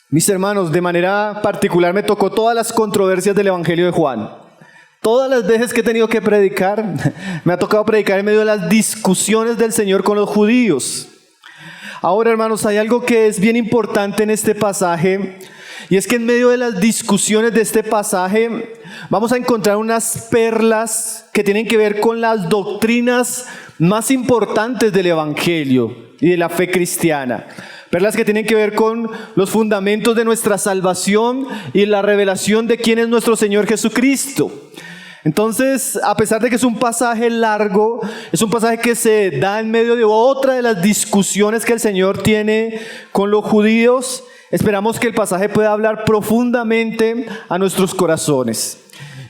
Mis hermanos, de manera particular me tocó todas las controversias del Evangelio de Juan. Todas las veces que he tenido que predicar, me ha tocado predicar en medio de las discusiones del Señor con los judíos. Ahora, hermanos, hay algo que es bien importante en este pasaje, y es que en medio de las discusiones de este pasaje vamos a encontrar unas perlas que tienen que ver con las doctrinas más importantes del Evangelio y de la fe cristiana. Perlas que tienen que ver con los fundamentos de nuestra salvación y la revelación de quién es nuestro Señor Jesucristo. Entonces, a pesar de que es un pasaje largo, es un pasaje que se da en medio de otra de las discusiones que el Señor tiene con los judíos, esperamos que el pasaje pueda hablar profundamente a nuestros corazones.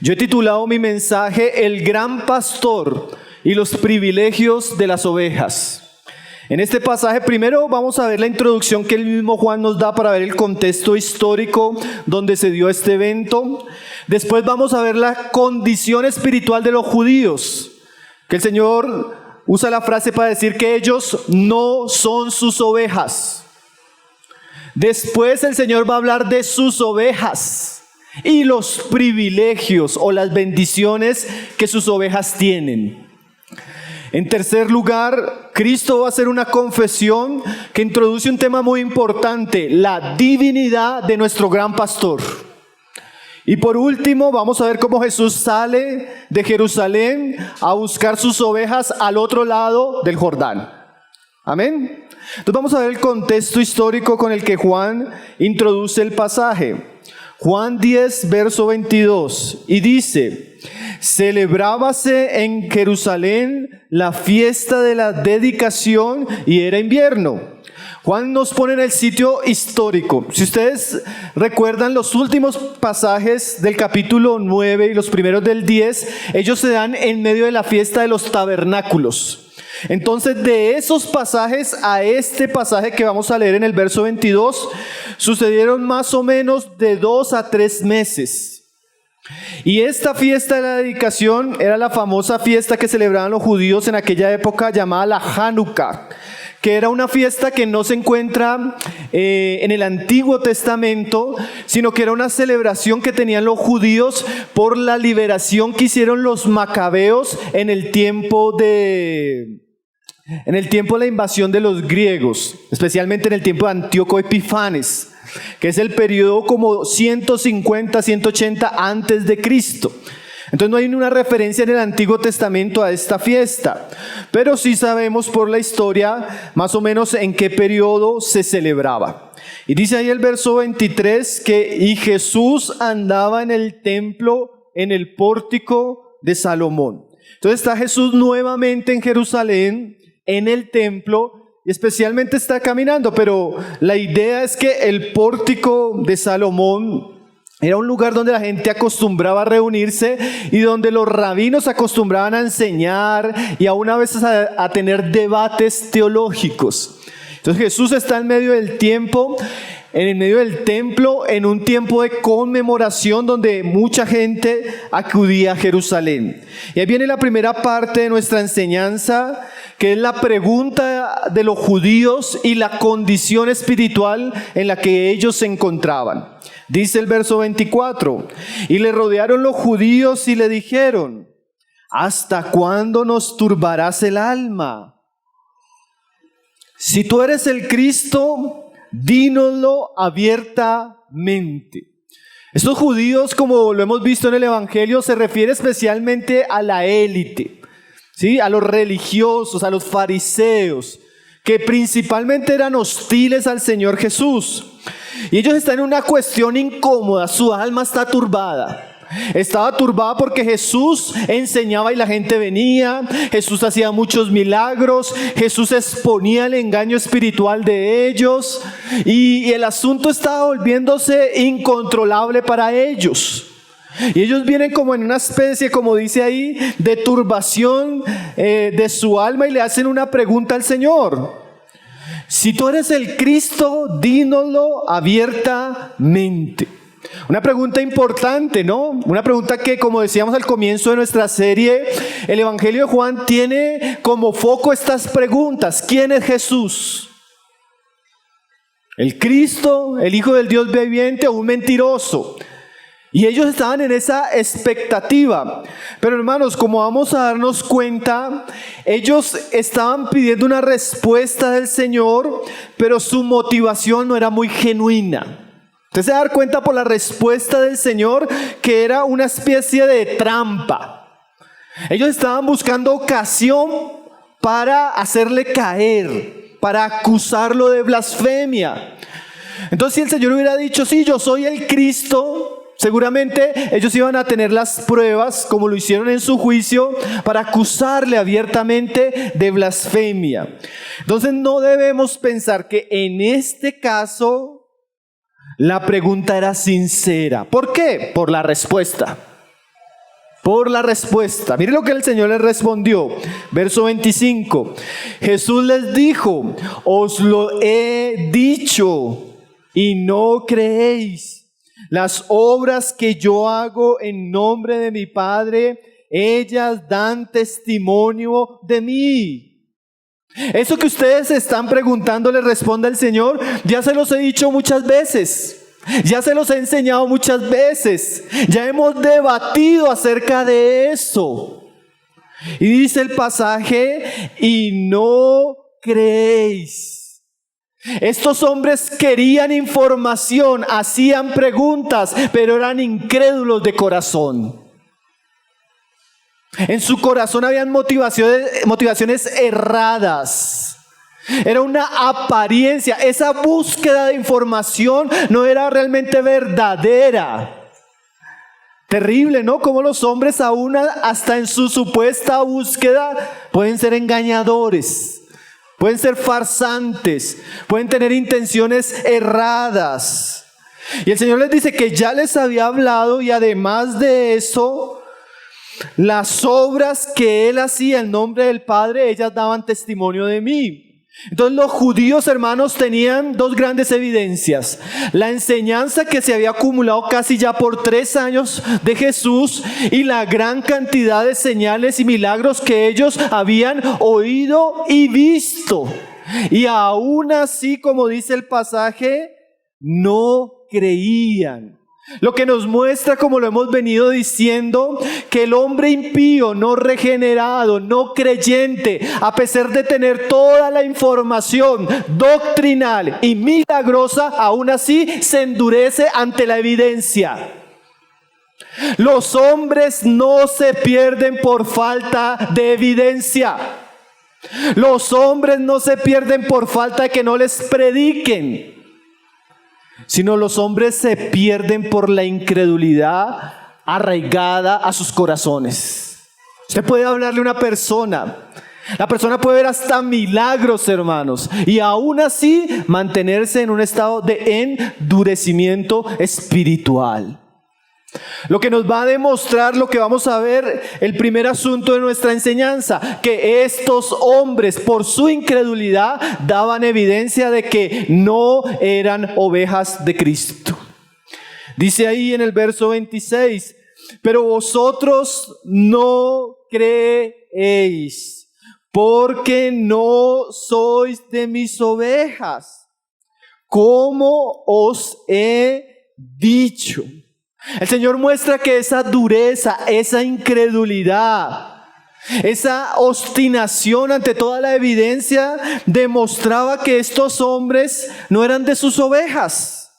Yo he titulado mi mensaje El gran pastor y los privilegios de las ovejas. En este pasaje primero vamos a ver la introducción que el mismo Juan nos da para ver el contexto histórico donde se dio este evento. Después vamos a ver la condición espiritual de los judíos, que el Señor usa la frase para decir que ellos no son sus ovejas. Después el Señor va a hablar de sus ovejas y los privilegios o las bendiciones que sus ovejas tienen. En tercer lugar, Cristo va a hacer una confesión que introduce un tema muy importante, la divinidad de nuestro gran pastor. Y por último, vamos a ver cómo Jesús sale de Jerusalén a buscar sus ovejas al otro lado del Jordán. Amén. Entonces vamos a ver el contexto histórico con el que Juan introduce el pasaje. Juan 10, verso 22, y dice: celebrábase en Jerusalén la fiesta de la dedicación y era invierno. Juan nos pone en el sitio histórico. Si ustedes recuerdan los últimos pasajes del capítulo 9 y los primeros del 10, ellos se dan en medio de la fiesta de los tabernáculos. Entonces, de esos pasajes a este pasaje que vamos a leer en el verso 22, sucedieron más o menos de 2 a 3 meses. Y esta fiesta de la dedicación era la famosa fiesta que celebraban los judíos en aquella época llamada la Hanukkah, que era una fiesta que no se encuentra en el Antiguo Testamento, sino que era una celebración que tenían los judíos por la liberación que hicieron los macabeos en el tiempo de la invasión de los griegos, especialmente en el tiempo de Antíoco Epifanes, que es el periodo como 150, 180 antes de Cristo. Entonces no hay una referencia en el Antiguo Testamento a esta fiesta, pero sí sabemos por la historia más o menos en qué periodo se celebraba. Y dice ahí el verso 23 y Jesús andaba en el templo, en el pórtico de Salomón. Entonces está Jesús nuevamente en Jerusalén, en el templo, y especialmente está caminando, pero la idea es que el pórtico de Salomón era un lugar donde la gente acostumbraba a reunirse y donde los rabinos acostumbraban a enseñar y aún a veces a tener debates teológicos. Entonces Jesús está en medio del tiempo, en el medio del templo, en un tiempo de conmemoración donde mucha gente acudía a Jerusalén. Y ahí viene la primera parte de nuestra enseñanza, que es la pregunta de los judíos y la condición espiritual en la que ellos se encontraban. Dice el verso 24, y le rodearon los judíos y le dijeron: ¿hasta cuándo nos turbarás el alma? Si tú eres el Cristo, dínoslo abiertamente. Estos judíos, como lo hemos visto en el Evangelio, se refiere especialmente a la élite, ¿sí? A los religiosos, a los fariseos, que principalmente eran hostiles al Señor Jesús. Y ellos están en una cuestión incómoda, su alma está turbada. Estaba turbada porque Jesús enseñaba y la gente venía, Jesús hacía muchos milagros, Jesús exponía el engaño espiritual de ellos y el asunto estaba volviéndose incontrolable para ellos. Y ellos vienen como en una especie, como dice ahí, de turbación de su alma y le hacen una pregunta al Señor. Si tú eres el Cristo, dínoslo abiertamente. Una pregunta importante, ¿no? Una pregunta que, como decíamos al comienzo de nuestra serie, el Evangelio de Juan tiene como foco estas preguntas. ¿Quién es Jesús? ¿El Cristo, el Hijo del Dios viviente o un mentiroso? Y ellos estaban en esa expectativa. Pero hermanos, como vamos a darnos cuenta, ellos estaban pidiendo una respuesta del Señor, pero su motivación no era muy genuina. Usted se da cuenta por la respuesta del Señor que era una especie de trampa. Ellos estaban buscando ocasión para hacerle caer, para acusarlo de blasfemia. Entonces, si el Señor hubiera dicho, sí, yo soy el Cristo, seguramente ellos iban a tener las pruebas, como lo hicieron en su juicio, para acusarle abiertamente de blasfemia. Entonces, no debemos pensar que en este caso la pregunta era sincera. ¿Por qué? Por la respuesta. Por la respuesta. Mire lo que el Señor les respondió. Verso 25. Jesús les dijo, os lo he dicho y no creéis. Las obras que yo hago en nombre de mi Padre, ellas dan testimonio de mí. Eso que ustedes están preguntando, les responde el Señor, ya se los he dicho muchas veces. Ya se los he enseñado muchas veces. Ya hemos debatido acerca de eso. Y dice el pasaje, y no creéis. Estos hombres querían información, hacían preguntas, pero eran incrédulos de corazón. En su corazón habían motivaciones erradas. Era una apariencia. Esa búsqueda de información no era realmente verdadera. Terrible, ¿no? Como los hombres aún hasta en su supuesta búsqueda pueden ser engañadores, pueden ser farsantes, pueden tener intenciones erradas. Y el Señor les dice que ya les había hablado y además de eso, las obras que Él hacía en nombre del Padre, ellas daban testimonio de mí. Entonces los judíos, hermanos, tenían dos grandes evidencias. La enseñanza que se había acumulado casi ya por 3 años de Jesús y la gran cantidad de señales y milagros que ellos habían oído y visto. Y aún así, como dice el pasaje, no creían. Lo que nos muestra, como lo hemos venido diciendo, que el hombre impío, no regenerado, no creyente, a pesar de tener toda la información doctrinal y milagrosa, aún así se endurece ante la evidencia. Los hombres no se pierden por falta de evidencia. Los hombres no se pierden por falta de que no les prediquen, sino los hombres se pierden por la incredulidad arraigada a sus corazones. Usted puede hablarle a una persona, la persona puede ver hasta milagros, hermanos, y aún así mantenerse en un estado de endurecimiento espiritual. Lo que nos va a demostrar lo que vamos a ver, el primer asunto de nuestra enseñanza, que estos hombres por su incredulidad daban evidencia de que no eran ovejas de Cristo. Dice ahí en el verso 26, pero vosotros no creéis, porque no sois de mis ovejas, como os he dicho. El Señor muestra que esa dureza, esa incredulidad, esa obstinación ante toda la evidencia demostraba que estos hombres no eran de sus ovejas.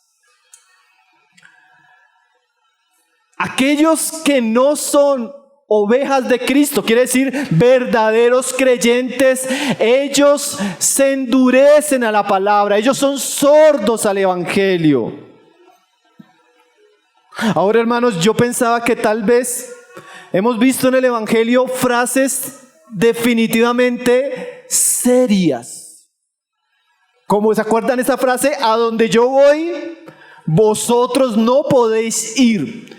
Aquellos que no son ovejas de Cristo, quiere decir verdaderos creyentes, ellos se endurecen a la palabra, ellos son sordos al evangelio. Ahora, hermanos, yo pensaba que tal vez hemos visto en el evangelio frases definitivamente serias. Como se acuerdan esa frase, a donde yo voy, vosotros no podéis ir.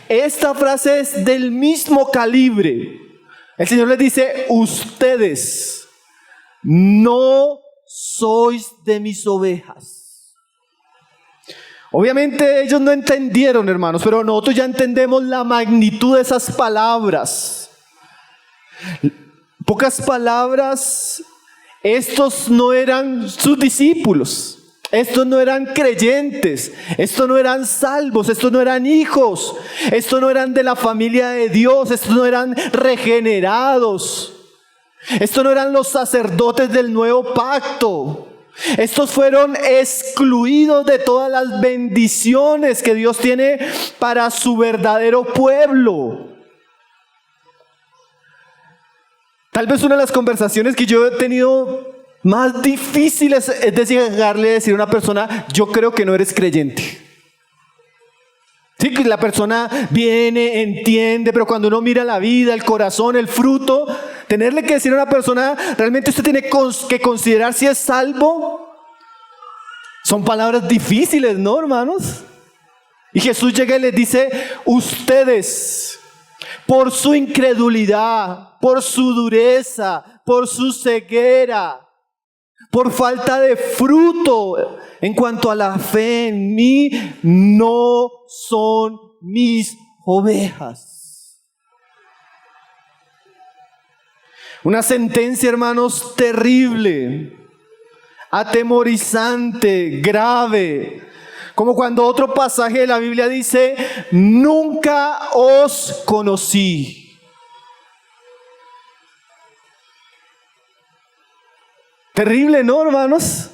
Esta frase es del mismo calibre. El Señor les dice, ustedes no sois de mis ovejas. Obviamente ellos no entendieron, hermanos, pero nosotros ya entendemos la magnitud de esas palabras. Pocas palabras, estos no eran sus discípulos. Estos no eran creyentes, estos no eran salvos, estos no eran hijos, estos no eran de la familia de Dios, estos no eran regenerados, estos no eran los sacerdotes del nuevo pacto. Estos fueron excluidos de todas las bendiciones que Dios tiene para su verdadero pueblo. Tal vez una de las conversaciones que yo he tenido más difíciles es decir a una persona: yo creo que no eres creyente. Sí, que la persona viene, entiende, pero cuando uno mira la vida, el corazón, el fruto, tenerle que decir a una persona: realmente usted tiene que considerar si es salvo, son palabras difíciles, ¿no, hermanos? Y Jesús llega y les dice: ustedes, por su incredulidad, por su dureza, por su ceguera, por falta de fruto en cuanto a la fe en mí, no son mis ovejas. Una sentencia, hermanos, terrible, atemorizante, grave. Como cuando otro pasaje de la Biblia dice: nunca os conocí. Terrible, ¿no, hermanos?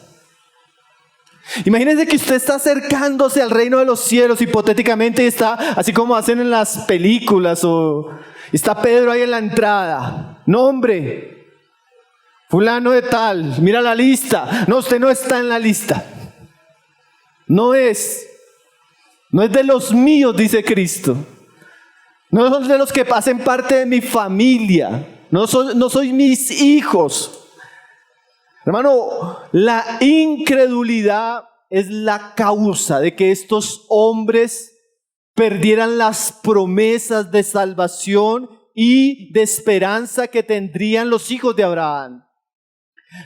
Imagínense que usted está acercándose al reino de los cielos hipotéticamente y está así como hacen en las películas, o está Pedro ahí en la entrada. Nombre, fulano de tal, mira la lista. No, usted no está en la lista. No es de los míos, dice Cristo. No es de los que hacen parte de mi familia. No soy mis hijos. Hermano, la incredulidad es la causa de que estos hombres perdieran las promesas de salvación y de esperanza que tendrían los hijos de Abraham.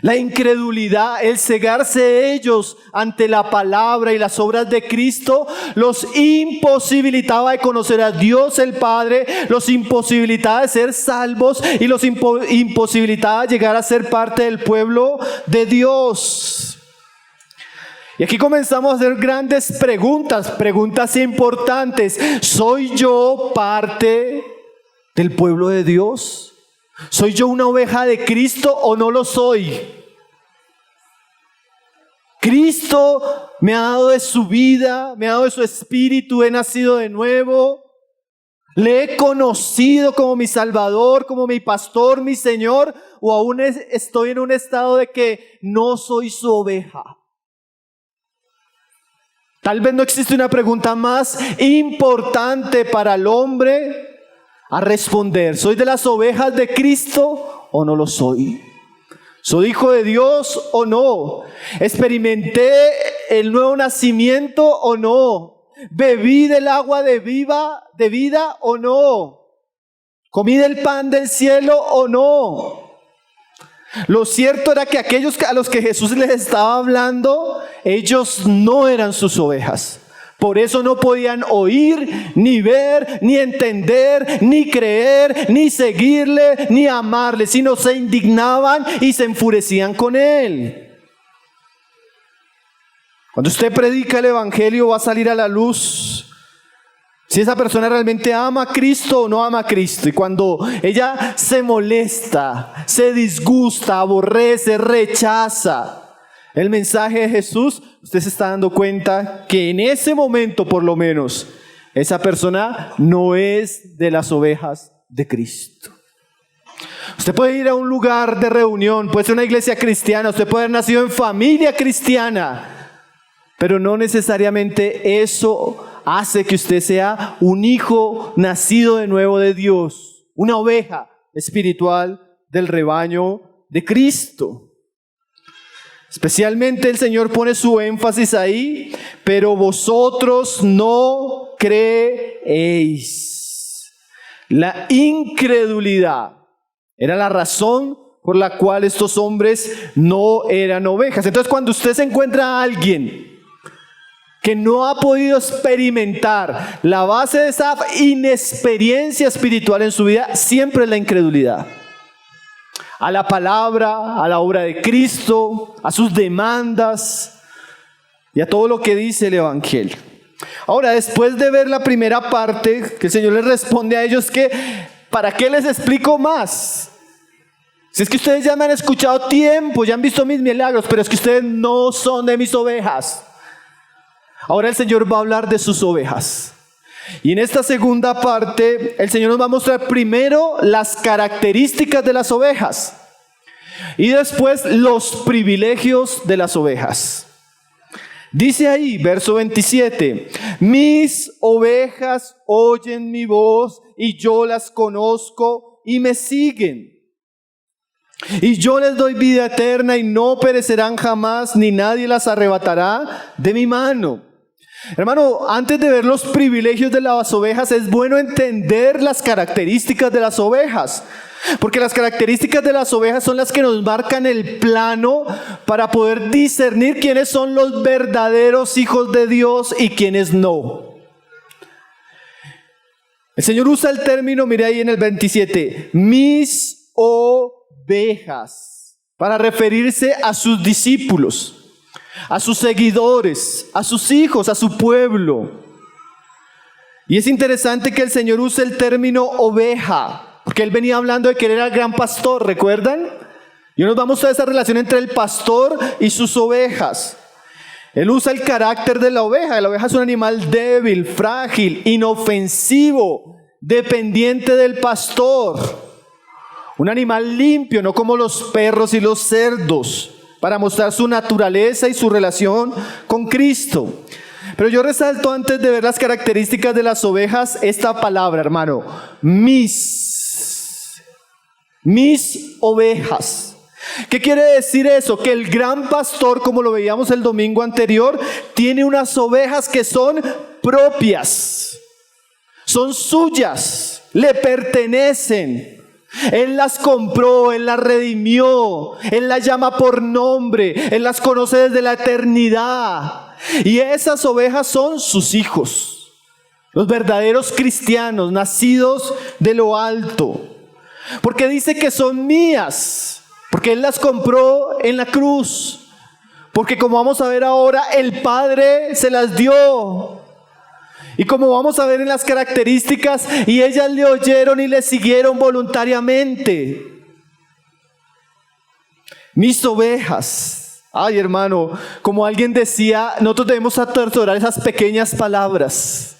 La incredulidad, el cegarse ellos ante la palabra y las obras de Cristo, los imposibilitaba de conocer a Dios el Padre, los imposibilitaba de ser salvos y los imposibilitaba de llegar a ser parte del pueblo de Dios. Y aquí comenzamos a hacer grandes preguntas importantes. ¿Soy yo parte del pueblo de Dios? ¿Soy yo una oveja de Cristo o no lo soy? Cristo me ha dado de su vida, me ha dado de su espíritu, he nacido de nuevo. Le he conocido como mi Salvador, como mi pastor, mi Señor, o aún estoy en un estado de que no soy su oveja. Tal vez no existe una pregunta más importante para el hombre a responder: ¿soy de las ovejas de Cristo o no lo soy? ¿Soy hijo de Dios o no? ¿Experimenté el nuevo nacimiento o no? ¿Bebí del agua de vida o no? ¿Comí del pan del cielo o no? Lo cierto era que aquellos a los que Jesús les estaba hablando, ellos no eran sus ovejas. Por eso no podían oír, ni ver, ni entender, ni creer, ni seguirle, ni amarle, sino se indignaban y se enfurecían con él. Cuando usted predica el evangelio, va a salir a la luz si esa persona realmente ama a Cristo o no ama a Cristo. Y cuando ella se molesta, se disgusta, aborrece, rechaza el mensaje de Jesús, usted se está dando cuenta que en ese momento, por lo menos, esa persona no es de las ovejas de Cristo. Usted puede ir a un lugar de reunión, puede ser una iglesia cristiana, usted puede haber nacido en familia cristiana, pero no necesariamente eso hace que usted sea un hijo nacido de nuevo de Dios, una oveja espiritual del rebaño de Cristo. Especialmente el Señor pone su énfasis ahí: pero vosotros no creéis. La incredulidad era la razón por la cual estos hombres no eran ovejas. Entonces, cuando usted se encuentra a alguien que no ha podido experimentar la base de esa inexperiencia espiritual en su vida, siempre es la incredulidad. A la palabra, a la obra de Cristo, a sus demandas. y a todo lo que dice el Evangelio. Ahora, después de ver la primera parte, que el Señor les responde a ellos que, ¿para qué les explico más? Si es que ustedes ya me han escuchado tiempo, ya han visto mis milagros, pero es que ustedes no son de mis ovejas. Ahora el Señor va a hablar de sus ovejas. Y en esta segunda parte, el Señor nos va a mostrar primero las características de las ovejas y después los privilegios de las ovejas. Dice ahí, verso 27, mis ovejas oyen mi voz y yo las conozco y me siguen. Y yo les doy vida eterna y no perecerán jamás, ni nadie las arrebatará de mi mano. Hermano, antes de ver los privilegios de las ovejas, es bueno entender las características de las ovejas. Porque las características de las ovejas son las que nos marcan el plano para poder discernir quiénes son los verdaderos hijos de Dios y quiénes no. El Señor usa el término, mire ahí en el 27, mis ovejas, para referirse a sus discípulos, a sus seguidores, a sus hijos, a su pueblo. Y es interesante que el Señor use el término oveja, porque Él venía hablando de que Él era el gran pastor, ¿recuerdan? Y nos vamos a esa relación entre el pastor y sus ovejas. Él usa el carácter de la oveja. La oveja es un animal débil, frágil, inofensivo, dependiente del pastor. Un animal limpio, no como los perros y los cerdos, para mostrar su naturaleza y su relación con Cristo. Pero yo resalto, antes de ver las características de las ovejas, esta palabra, hermano, mis ovejas. ¿Qué quiere decir eso? Que el gran pastor, como lo veíamos el domingo anterior, tiene unas ovejas que son propias, son suyas, le pertenecen. Él las compró, Él las redimió, Él las llama por nombre, Él las conoce desde la eternidad. Y esas ovejas son sus hijos, los verdaderos cristianos, nacidos de lo alto. Porque dice que son mías, porque Él las compró en la cruz. Porque como vamos a ver ahora, el Padre se las dio. Y como vamos a ver en las características, y ellas le oyeron y le siguieron voluntariamente. Mis ovejas. Ay, hermano, como alguien decía, nosotros debemos atesorar esas pequeñas palabras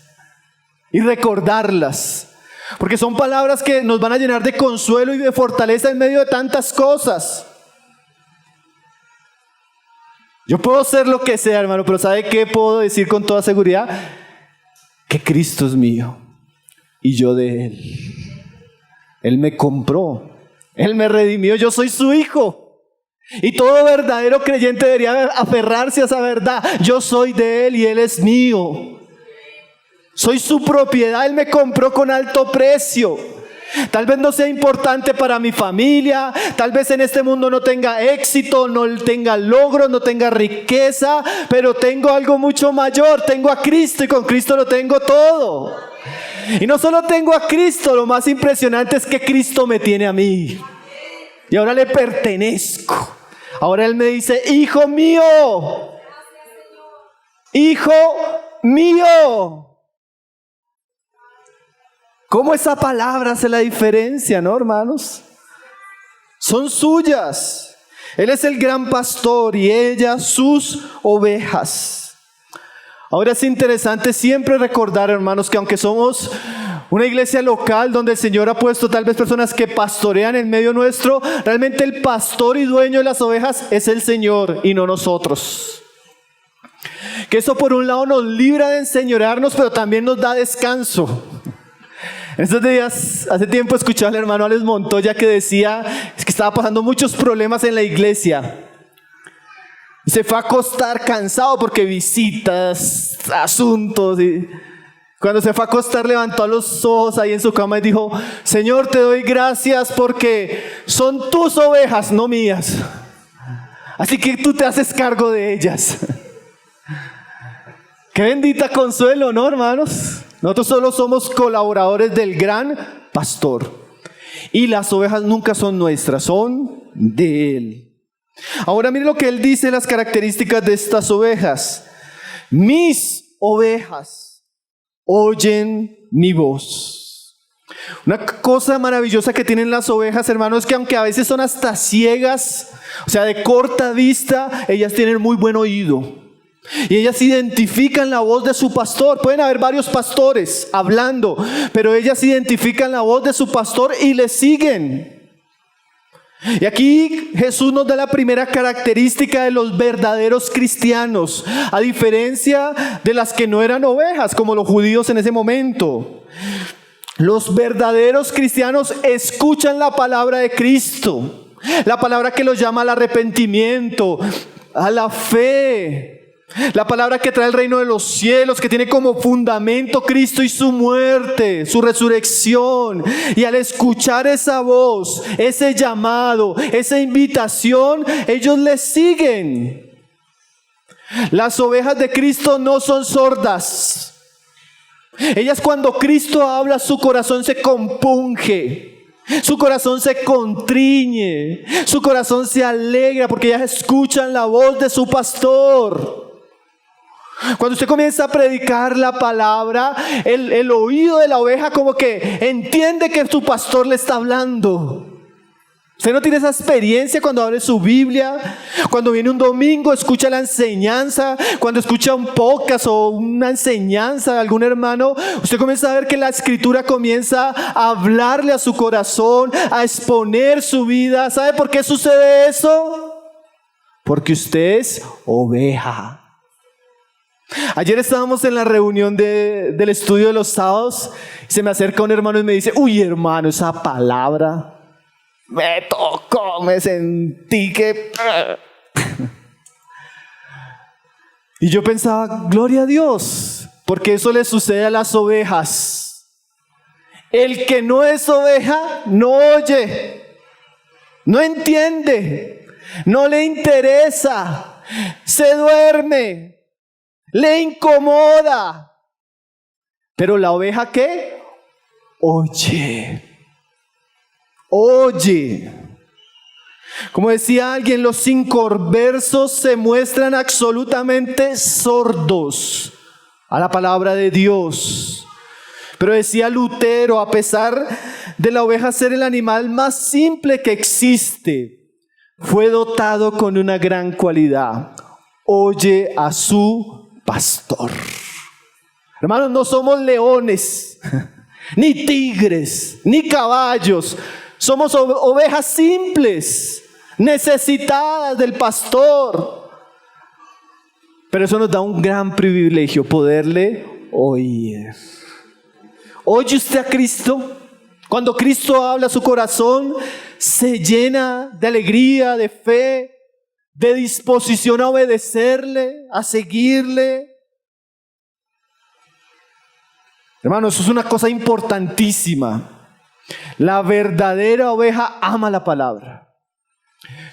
y recordarlas. Porque son palabras que nos van a llenar de consuelo y de fortaleza en medio de tantas cosas. Yo puedo ser lo que sea, hermano, pero ¿sabe qué puedo decir con toda seguridad? Que Cristo es mío y yo de Él. Él me compró, Él me redimió, yo soy su hijo. Y todo verdadero creyente debería aferrarse a esa verdad. Yo soy de Él y Él es mío. Soy su propiedad, Él me compró con alto precio. Tal vez no sea importante para mi familia, tal vez en este mundo no tenga éxito, no tenga logros, no tenga riqueza, pero tengo algo mucho mayor, tengo a Cristo y con Cristo lo tengo todo. Y no solo tengo a Cristo, lo más impresionante es que Cristo me tiene a mí. Y ahora le pertenezco. Ahora Él me dice, hijo mío, hijo mío. ¿Cómo esa palabra hace la diferencia, no, hermanos? Son suyas. Él es el gran pastor y ellas sus ovejas. Ahora es interesante siempre recordar, hermanos, que aunque somos una iglesia local donde el Señor ha puesto tal vez personas que pastorean en medio nuestro, realmente el pastor y dueño de las ovejas es el Señor y no nosotros. Que eso por un lado nos libra de enseñorearnos, pero también nos da descanso. En estos días, hace tiempo escuché al hermano Alex Montoya que decía que estaba pasando muchos problemas en la iglesia. Se fue a acostar cansado porque visitas, asuntos. Y cuando se fue a acostar levantó los ojos ahí en su cama y dijo, Señor, te doy gracias porque son tus ovejas, no mías. Así que tú te haces cargo de ellas. Qué bendita consuelo, ¿no, hermanos? Nosotros solo somos colaboradores del gran pastor. Y las ovejas nunca son nuestras, son de Él. Ahora mire lo que Él dice, las características de estas ovejas. Mis ovejas oyen mi voz. Una cosa maravillosa que tienen las ovejas, hermanos, es que aunque a veces son hasta ciegas, o sea, de corta vista, ellas tienen muy buen oído. Y ellas identifican la voz de su pastor. Pueden haber varios pastores hablando, pero ellas identifican la voz de su pastor y le siguen. Y aquí Jesús nos da la primera característica de los verdaderos cristianos, a diferencia de las que no eran ovejas, como los judíos en ese momento. Los verdaderos cristianos escuchan la palabra de Cristo, la palabra que los llama al arrepentimiento, a la fe. La palabra que trae el reino de los cielos, que tiene como fundamento Cristo y su muerte, su resurrección. Y al escuchar esa voz, ese llamado, esa invitación, ellos le siguen. Las ovejas de Cristo no son sordas. Ellas, cuando Cristo habla, su corazón se compunge. Su corazón se contriñe. Su corazón se alegra porque ellas escuchan la voz de su pastor. Cuando usted comienza a predicar la palabra, el oído de la oveja como que entiende que su pastor le está hablando. Usted no tiene esa experiencia cuando abre su Biblia, cuando viene un domingo, escucha la enseñanza, cuando escucha un podcast o una enseñanza de algún hermano, usted comienza a ver que la escritura comienza a hablarle a su corazón, a exponer su vida. ¿Sabe por qué sucede eso? Porque usted es oveja. Ayer estábamos en la reunión del estudio de los sábados y se me acerca un hermano y me dice: uy, hermano, esa palabra me tocó, me sentí que... Y yo pensaba, gloria a Dios, porque eso le sucede a las ovejas. El que no es oveja no oye, no entiende, no le interesa, se duerme, le incomoda. Pero la oveja, ¿qué? Oye. Oye. Como decía alguien, los inconversos se muestran absolutamente sordos a la palabra de Dios. Pero decía Lutero, a pesar de la oveja ser el animal más simple que existe, fue dotado con una gran cualidad: oye a su pastor. Hermanos, no somos leones, ni tigres, ni caballos. Somos ovejas simples, necesitadas del pastor. Pero eso nos da un gran privilegio, poderle oír. ¿Oye usted a Cristo? Cuando Cristo habla, su corazón se llena de alegría, de fe, de disposición a obedecerle, a seguirle. Hermanos, eso es una cosa importantísima. La verdadera oveja ama la palabra.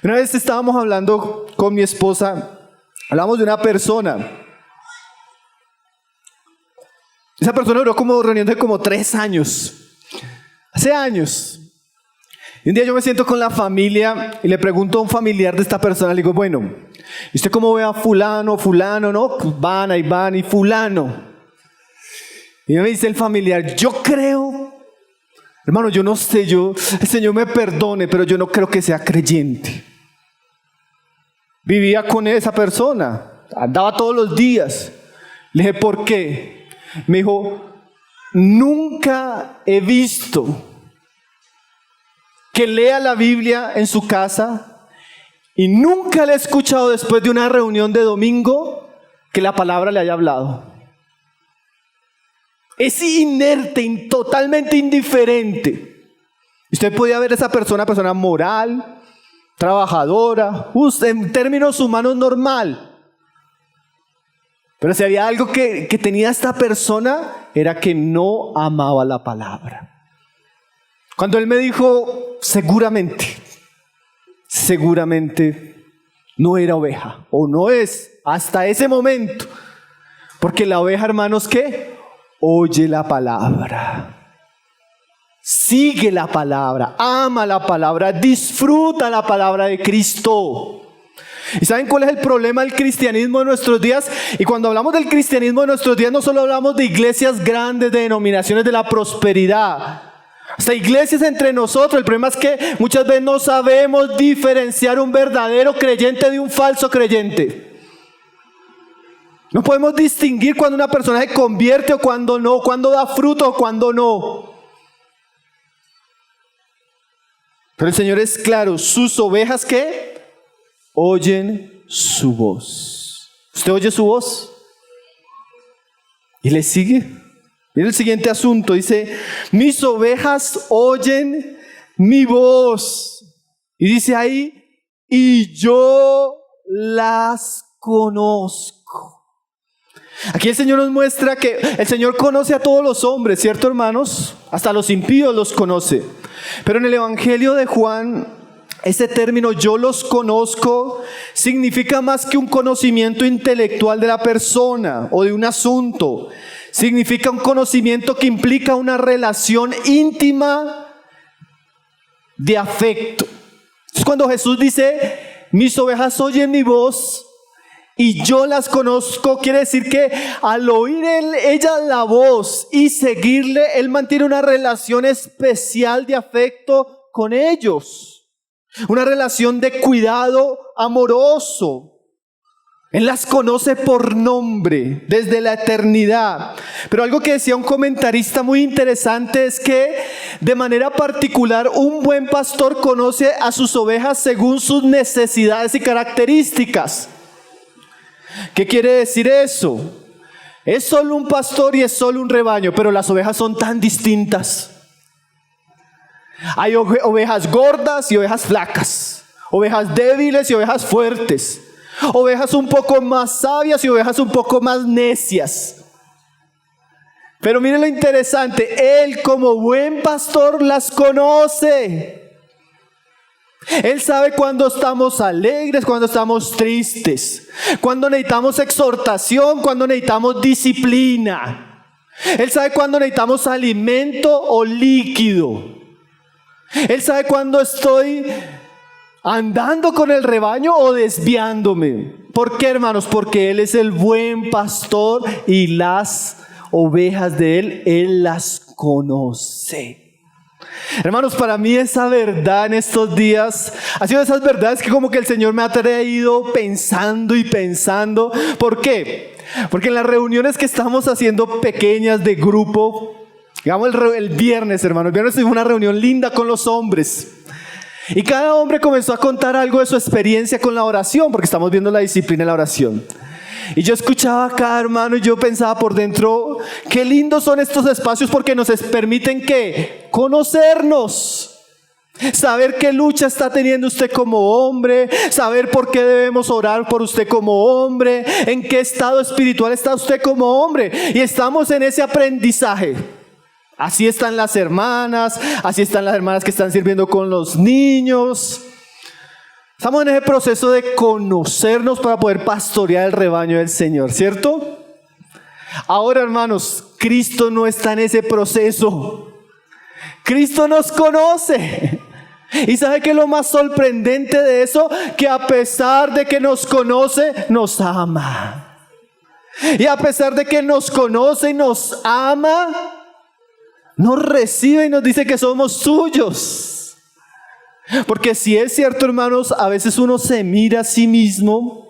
Una vez estábamos hablando con mi esposa, hablamos de una persona. Esa persona duró como reunión de como 3 años. Hace años. Y un día yo me siento con la familia y le pregunto a un familiar de esta persona, le digo: bueno, ¿y usted cómo ve a fulano, no? Van, ahí van, y fulano. Y me dice el familiar: yo creo, hermano, yo no sé, el Señor me perdone, pero yo no creo que sea creyente. Vivía con esa persona, andaba todos los días. Le dije: ¿por qué? Me dijo: nunca he visto que lea la Biblia en su casa y nunca le he escuchado después de una reunión de domingo que la palabra le haya hablado. Es inerte, totalmente indiferente. Usted podía ver a esa persona moral, trabajadora, justa, en términos humanos normal. Pero si había algo que tenía esta persona, era que no amaba la palabra. Cuando él me dijo, seguramente no era oveja, o no es hasta ese momento. Porque la oveja, hermanos, ¿qué? Oye la palabra, sigue la palabra, ama la palabra, disfruta la palabra de Cristo. ¿Y saben cuál es el problema del cristianismo de nuestros días? Y cuando hablamos del cristianismo de nuestros días, no solo hablamos de iglesias grandes, de denominaciones de la prosperidad, hasta iglesias entre nosotros. El problema es que muchas veces no sabemos diferenciar un verdadero creyente de un falso creyente. No podemos distinguir cuando una persona se convierte o cuando no, cuando da fruto o cuando no. Pero el Señor es claro, sus ovejas ¿qué? Oyen su voz. ¿Usted oye su voz? ¿Y le sigue? Mira el siguiente asunto, dice, mis ovejas oyen mi voz. Y dice ahí, y yo las conozco. Aquí el Señor nos muestra que el Señor conoce a todos los hombres, ¿cierto, hermanos? Hasta los impíos los conoce. Pero en el Evangelio de Juan, ese término yo los conozco significa más que un conocimiento intelectual de la persona o de un asunto. Significa un conocimiento que implica una relación íntima de afecto. Entonces, cuando Jesús dice, mis ovejas oyen mi voz y yo las conozco, quiere decir que al oír ella la voz y seguirle, Él mantiene una relación especial de afecto con ellos. Una relación de cuidado amoroso. Él las conoce por nombre desde la eternidad. Pero algo que decía un comentarista muy interesante es que de manera particular un buen pastor conoce a sus ovejas según sus necesidades y características. ¿Qué quiere decir eso? Es solo un pastor y es solo un rebaño, pero las ovejas son tan distintas. Hay ovejas gordas y ovejas flacas, ovejas débiles y ovejas fuertes, ovejas un poco más sabias y ovejas un poco más necias. Pero miren lo interesante, Él como buen pastor las conoce. Él sabe cuando estamos alegres, cuando estamos tristes, cuando necesitamos exhortación, cuando necesitamos disciplina. Él sabe cuando necesitamos alimento o líquido. Él sabe cuando estoy andando con el rebaño o desviándome. ¿Por qué, hermanos? Porque Él es el buen pastor y las ovejas de Él las conoce. Hermanos, para mí esa verdad en estos días ha sido de esas verdades que como que el Señor me ha traído pensando y pensando. ¿Por qué? Porque en las reuniones que estamos haciendo pequeñas de grupo, digamos el viernes, hermanos, el viernes tuvimos una reunión linda con los hombres. Y cada hombre comenzó a contar algo de su experiencia con la oración, porque estamos viendo la disciplina de la oración. Y yo escuchaba acá, hermano, y yo pensaba por dentro, qué lindos son estos espacios porque nos permiten ¿qué? Conocernos. Saber qué lucha está teniendo usted como hombre, saber por qué debemos orar por usted como hombre, en qué estado espiritual está usted como hombre. Y estamos en ese aprendizaje. Así están las hermanas, así están las hermanas que están sirviendo con los niños. Estamos en ese proceso de conocernos para poder pastorear el rebaño del Señor, ¿cierto? Ahora, hermanos, Cristo no está en ese proceso. Cristo nos conoce. ¿Y sabe qué es lo más sorprendente de eso? Que a pesar de que nos conoce, nos ama. Y a pesar de que nos conoce y nos ama, nos recibe y nos dice que somos suyos. Porque si es cierto, hermanos, a veces uno se mira a sí mismo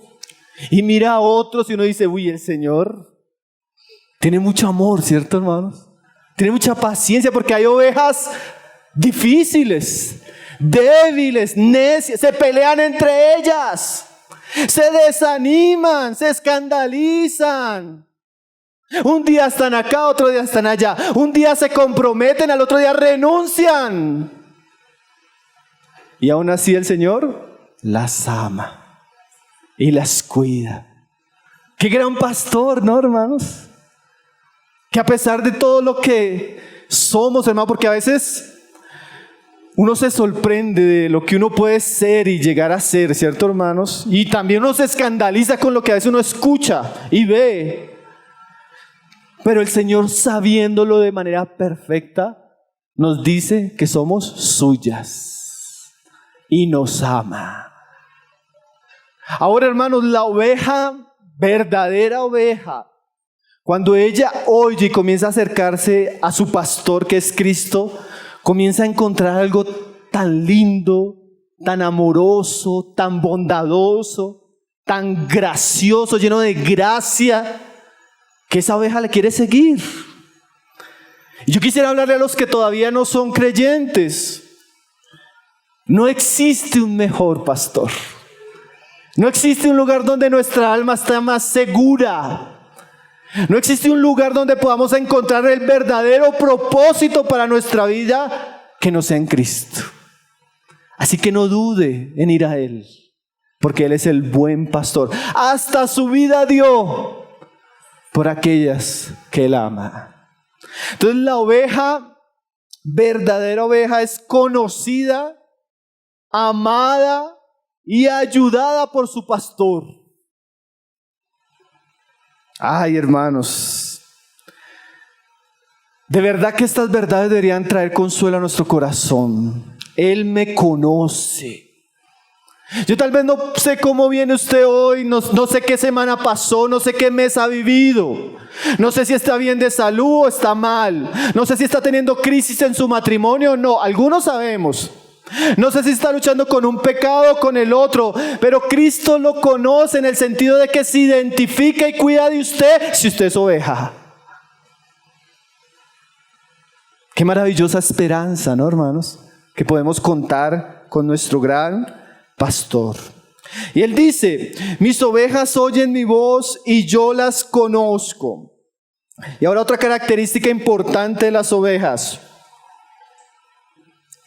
y mira a otros y uno dice, uy, el Señor tiene mucho amor, ¿cierto, hermanos? Tiene mucha paciencia porque hay ovejas difíciles, débiles, necias, se pelean entre ellas, se desaniman, se escandalizan. Un día están acá, otro día están allá. Un día se comprometen, al otro día renuncian. Y aún así el Señor las ama y las cuida. Qué gran pastor, ¿no, hermanos? Que a pesar de todo lo que somos, hermano, porque a veces uno se sorprende de lo que uno puede ser y llegar a ser, ¿cierto, hermanos? Y también uno se escandaliza con lo que a veces uno escucha y ve. Pero el Señor, sabiéndolo de manera perfecta, nos dice que somos suyas y nos ama. Ahora, hermanos, la oveja, verdadera oveja, cuando ella oye y comienza a acercarse a su pastor que es Cristo, comienza a encontrar algo tan lindo, tan amoroso, tan bondadoso, tan gracioso, lleno de gracia, que esa oveja le quiere seguir. Y yo quisiera hablarle a los que todavía no son creyentes. No existe un mejor pastor. No existe un lugar donde nuestra alma está más segura. No existe un lugar donde podamos encontrar el verdadero propósito para nuestra vida que no sea en Cristo. Así que no dude en ir a Él, porque Él es el buen pastor. Hasta su vida dio por aquellas que Él ama. Entonces la oveja, verdadera oveja, es conocida, amada y ayudada por su pastor. Ay, hermanos, de verdad que estas verdades deberían traer consuelo a nuestro corazón. Él me conoce. Yo tal vez no sé cómo viene usted hoy, no sé qué semana pasó, no sé qué mes ha vivido. No sé si está bien de salud o está mal. No sé si está teniendo crisis en su matrimonio o no. Algunos sabemos. No sé si está luchando con un pecado o con el otro, pero Cristo lo conoce en el sentido de que se identifica y cuida de usted si usted es oveja. Qué maravillosa esperanza, ¿no, hermanos? Que podemos contar con nuestro gran pastor. Y Él dice, mis ovejas oyen mi voz y yo las conozco. Y ahora otra característica importante de las ovejas.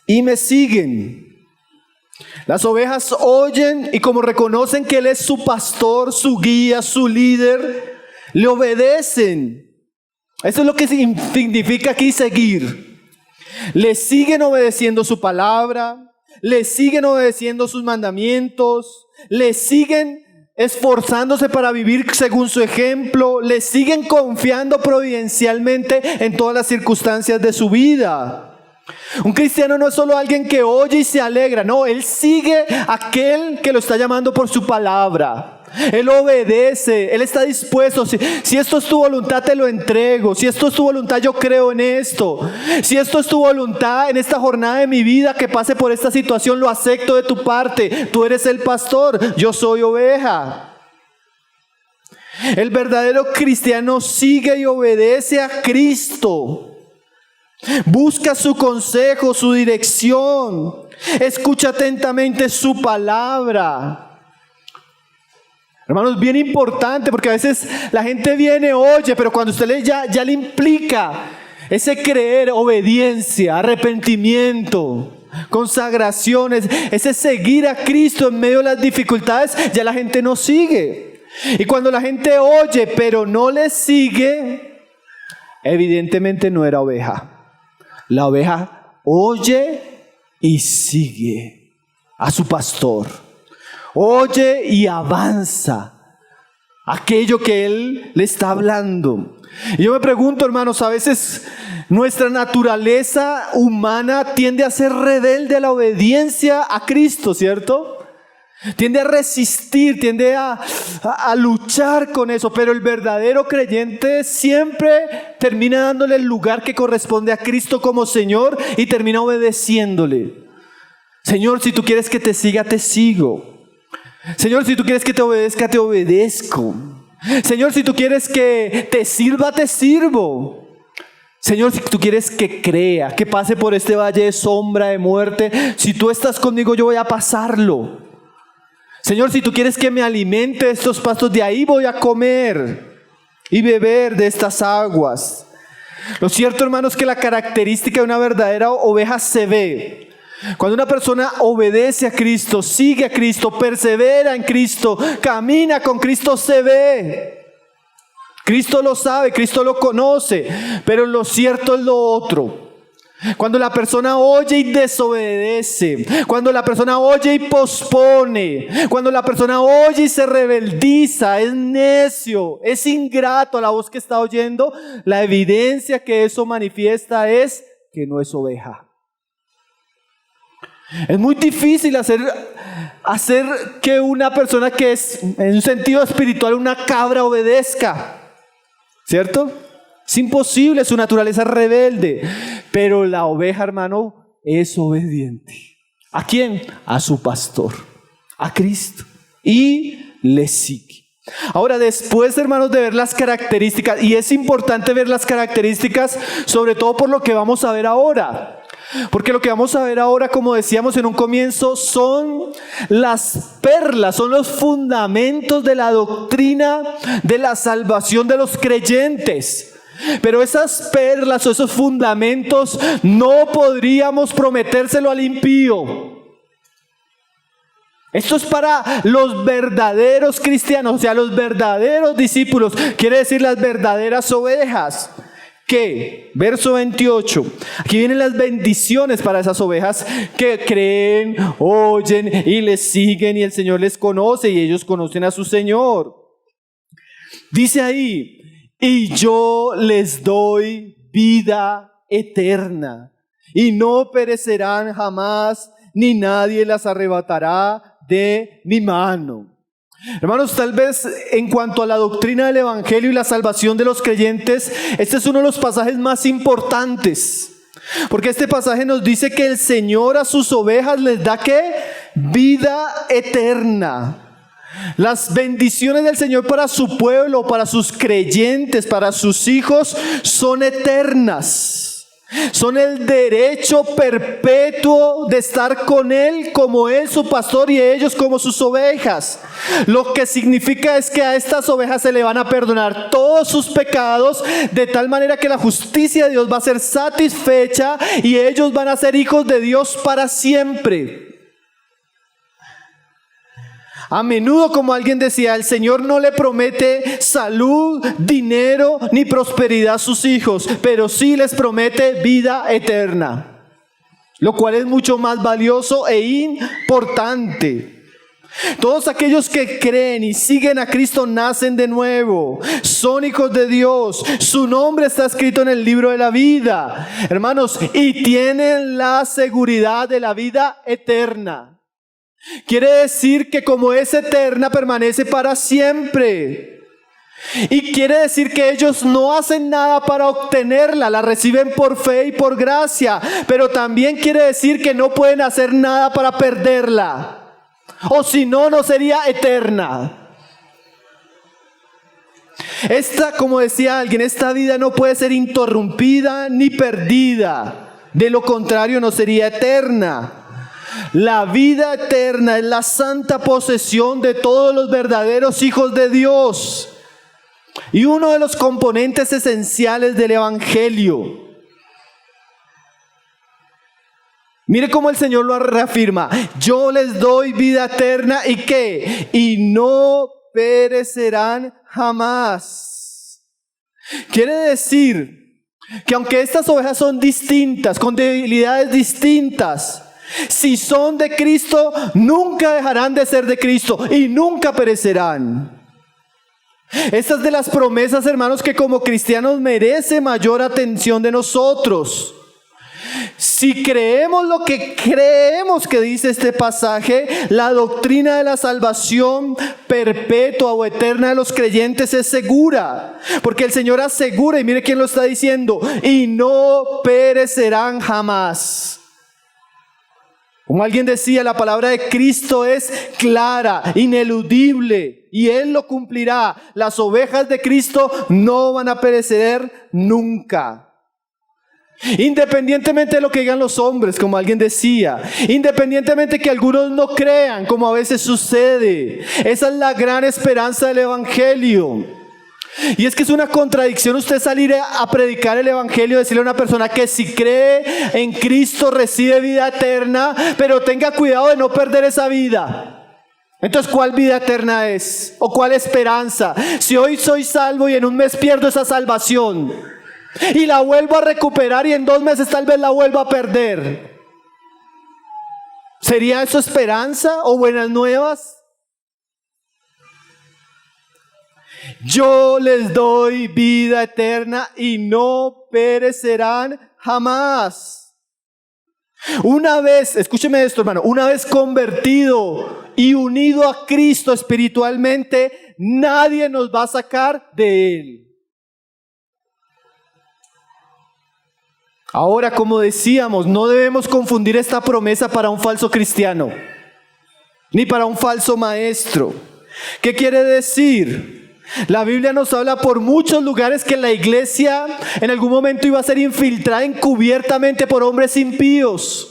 Y me siguen. Las ovejas oyen y como reconocen que Él es su pastor, su guía, su líder, le obedecen. Eso es lo que significa aquí seguir. Le siguen obedeciendo su palabra, le siguen obedeciendo sus mandamientos, le siguen esforzándose para vivir según su ejemplo, le siguen confiando providencialmente en todas las circunstancias de su vida. Un cristiano no es solo alguien que oye y se alegra, no, él sigue a aquel que lo está llamando por su palabra. Él obedece, él está dispuesto. Si esto es tu voluntad, te lo entrego. Si esto es tu voluntad, yo creo en esto. Si esto es tu voluntad en esta jornada de mi vida, que pase por esta situación, lo acepto de tu parte. Tú eres el pastor, yo soy oveja. El verdadero cristiano sigue y obedece a Cristo. Busca su consejo, su dirección. Escucha atentamente su palabra. Hermanos, bien importante, porque a veces la gente viene, oye, pero cuando usted lee ya le implica ese creer, obediencia, arrepentimiento, consagraciones, ese seguir a Cristo en medio de las dificultades, ya la gente no sigue. Y cuando la gente oye, pero no le sigue, evidentemente no era oveja. La oveja oye y sigue a su pastor. Oye y avanza aquello que Él le está hablando. Y yo me pregunto, hermanos, a veces nuestra naturaleza humana tiende a ser rebelde a la obediencia a Cristo, ¿cierto? Tiende a resistir, tiende a luchar con eso, pero el verdadero creyente siempre termina dándole el lugar que corresponde a Cristo como Señor y termina obedeciéndole. Señor, si tú quieres que te siga, te sigo. Señor, si tú quieres que te obedezca, te obedezco. Señor, si tú quieres que te sirva, te sirvo. Señor, si tú quieres que crea, que pase por este valle de sombra de muerte, si tú estás conmigo, yo voy a pasarlo. Señor, si tú quieres que me alimente de estos pastos, de ahí voy a comer y beber de estas aguas. Lo cierto, hermanos, es que la característica de una verdadera oveja se ve. Cuando una persona obedece a Cristo, sigue a Cristo, persevera en Cristo, camina con Cristo, se ve. Cristo lo sabe, Cristo lo conoce, pero lo cierto es lo otro. Cuando la persona oye y desobedece, cuando la persona oye y pospone, cuando la persona oye y se rebeldiza, es necio, es ingrato a la voz que está oyendo, la evidencia que eso manifiesta es que no es oveja. Es muy difícil hacer que una persona que es en un sentido espiritual una cabra obedezca, ¿cierto? Es imposible, su naturaleza es rebelde, pero la oveja, hermano, es obediente. ¿A quién? A su pastor, a Cristo, y le sigue. Ahora, después, hermanos, de ver las características, y es importante ver las características, sobre todo por lo que vamos a ver ahora. Porque lo que vamos a ver ahora, como decíamos en un comienzo, son las perlas, son los fundamentos de la doctrina de la salvación de los creyentes. Pero esas perlas o esos fundamentos no podríamos prometérselo al impío. Esto es para los verdaderos cristianos, o sea, los verdaderos discípulos, quiere decir las verdaderas ovejas. ¿Qué? Verso 28. Aquí vienen las bendiciones para esas ovejas que creen, oyen y les siguen, y el Señor les conoce y ellos conocen a su Señor. Dice ahí, y yo les doy vida eterna, y no perecerán jamás, ni nadie las arrebatará de mi mano. Hermanos, tal vez en cuanto a la doctrina del Evangelio y la salvación de los creyentes, este es uno de los pasajes más importantes, porque este pasaje nos dice que el Señor a sus ovejas les da ¿qué? Vida eterna. Las bendiciones del Señor para su pueblo, para sus creyentes, para sus hijos, son eternas. Son el derecho perpetuo de estar con Él como Él su pastor y ellos como sus ovejas. Lo que significa es que a estas ovejas se le van a perdonar todos sus pecados, de tal manera que la justicia de Dios va a ser satisfecha y ellos van a ser hijos de Dios para siempre. A menudo, como alguien decía, el Señor no le promete salud, dinero ni prosperidad a sus hijos, pero sí les promete vida eterna, lo cual es mucho más valioso e importante. Todos aquellos que creen y siguen a Cristo nacen de nuevo, son hijos de Dios, su nombre está escrito en el libro de la vida, hermanos, y tienen la seguridad de la vida eterna. Quiere decir que como es eterna, permanece para siempre. Y quiere decir que ellos no hacen nada para obtenerla, la reciben por fe y por gracia. Pero también quiere decir que no pueden hacer nada para perderla. O si no, no sería eterna. Como decía alguien, esta vida no puede ser interrumpida ni perdida. De lo contrario, no sería eterna. La vida eterna es la santa posesión de todos los verdaderos hijos de Dios y uno de los componentes esenciales del Evangelio. Mire cómo el Señor lo reafirma: yo les doy vida eterna y ¿qué? Y no perecerán jamás. Quiere decir que aunque estas ovejas son distintas, con debilidades distintas, si son de Cristo, nunca dejarán de ser de Cristo y nunca perecerán. Esta es de las promesas, hermanos, que como cristianos merece mayor atención de nosotros. Si creemos lo que creemos que dice este pasaje, la doctrina de la salvación perpetua o eterna de los creyentes es segura, porque el Señor asegura, y mire quién lo está diciendo, y no perecerán jamás. Como alguien decía, la palabra de Cristo es clara, ineludible, y Él lo cumplirá. Las ovejas de Cristo no van a perecer nunca. Independientemente de lo que digan los hombres, como alguien decía, independientemente que algunos no crean, como a veces sucede, esa es la gran esperanza del Evangelio. Y es que es una contradicción usted salir a predicar el Evangelio, decirle a una persona que si cree en Cristo recibe vida eterna, pero tenga cuidado de no perder esa vida. Entonces, ¿cuál vida eterna es? ¿O cuál esperanza? Si hoy soy salvo y en un mes pierdo esa salvación y la vuelvo a recuperar y en 2 meses tal vez la vuelvo a perder, ¿sería eso esperanza o buenas nuevas? Yo les doy vida eterna y no perecerán jamás. Una vez, escúcheme esto, hermano, una vez convertido y unido a Cristo espiritualmente, nadie nos va a sacar de Él. Ahora, como decíamos, no debemos confundir esta promesa para un falso cristiano, ni para un falso maestro. ¿Qué quiere decir? La Biblia nos habla por muchos lugares que la iglesia en algún momento iba a ser infiltrada encubiertamente por hombres impíos,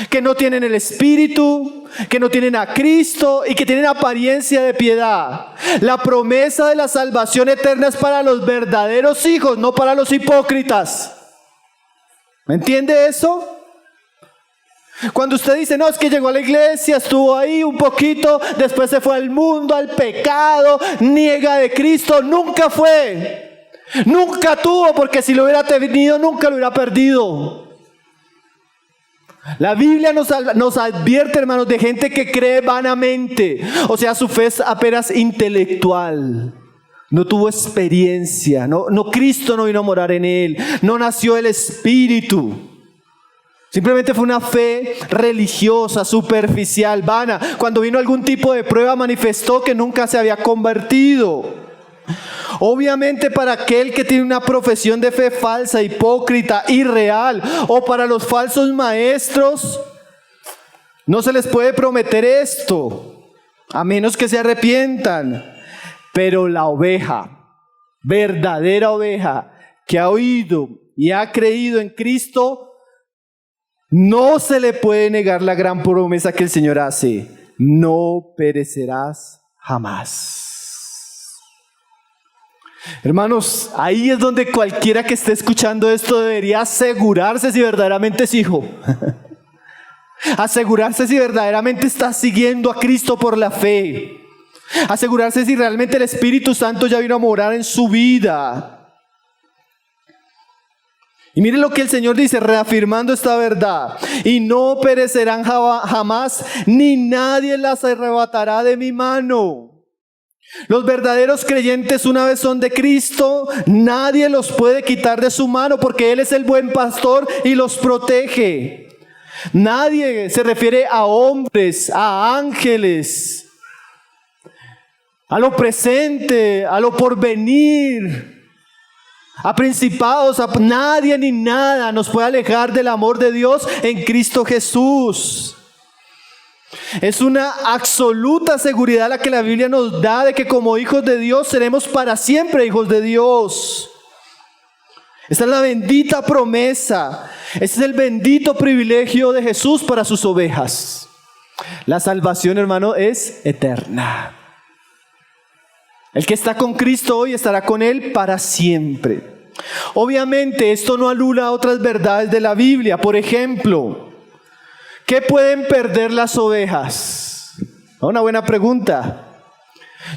que no tienen el Espíritu, que no tienen a Cristo y que tienen apariencia de piedad. La promesa de la salvación eterna es para los verdaderos hijos, no para los hipócritas. ¿Me entiende eso? Cuando usted dice, no, es que llegó a la iglesia, estuvo ahí un poquito, después se fue al mundo, al pecado, niega de Cristo, nunca fue. Nunca tuvo, porque si lo hubiera tenido, nunca lo hubiera perdido. La Biblia nos advierte, hermanos, de gente que cree vanamente. O sea, su fe es apenas intelectual. No tuvo experiencia. No, Cristo no vino a morar en él. No nació el Espíritu. Simplemente fue una fe religiosa, superficial, vana. Cuando vino algún tipo de prueba manifestó que nunca se había convertido. Obviamente para aquel que tiene una profesión de fe falsa, hipócrita, irreal, o para los falsos maestros, no se les puede prometer esto, a menos que se arrepientan. Pero la oveja, verdadera oveja, que ha oído y ha creído en Cristo, no se le puede negar la gran promesa que el Señor hace: no perecerás jamás. Hermanos, ahí es donde cualquiera que esté escuchando esto debería asegurarse si verdaderamente es hijo. Asegurarse si verdaderamente está siguiendo a Cristo por la fe. Asegurarse si realmente el Espíritu Santo ya vino a morar en su vida. Y miren lo que el Señor dice, reafirmando esta verdad: y no perecerán jamás, ni nadie las arrebatará de mi mano. Los verdaderos creyentes, una vez son de Cristo, nadie los puede quitar de su mano, porque Él es el buen pastor y los protege. Nadie, se refiere a hombres, a ángeles, a lo presente, a lo porvenir, a principados, a nadie ni nada nos puede alejar del amor de Dios en Cristo Jesús. Es una absoluta seguridad la que la Biblia nos da de que como hijos de Dios seremos para siempre hijos de Dios. Esta es la bendita promesa. Este es el bendito privilegio de Jesús para sus ovejas. La salvación, hermano, es eterna. El que está con Cristo hoy estará con Él para siempre. Obviamente esto no anula a otras verdades de la Biblia. Por ejemplo, ¿qué pueden perder las ovejas? Una buena pregunta.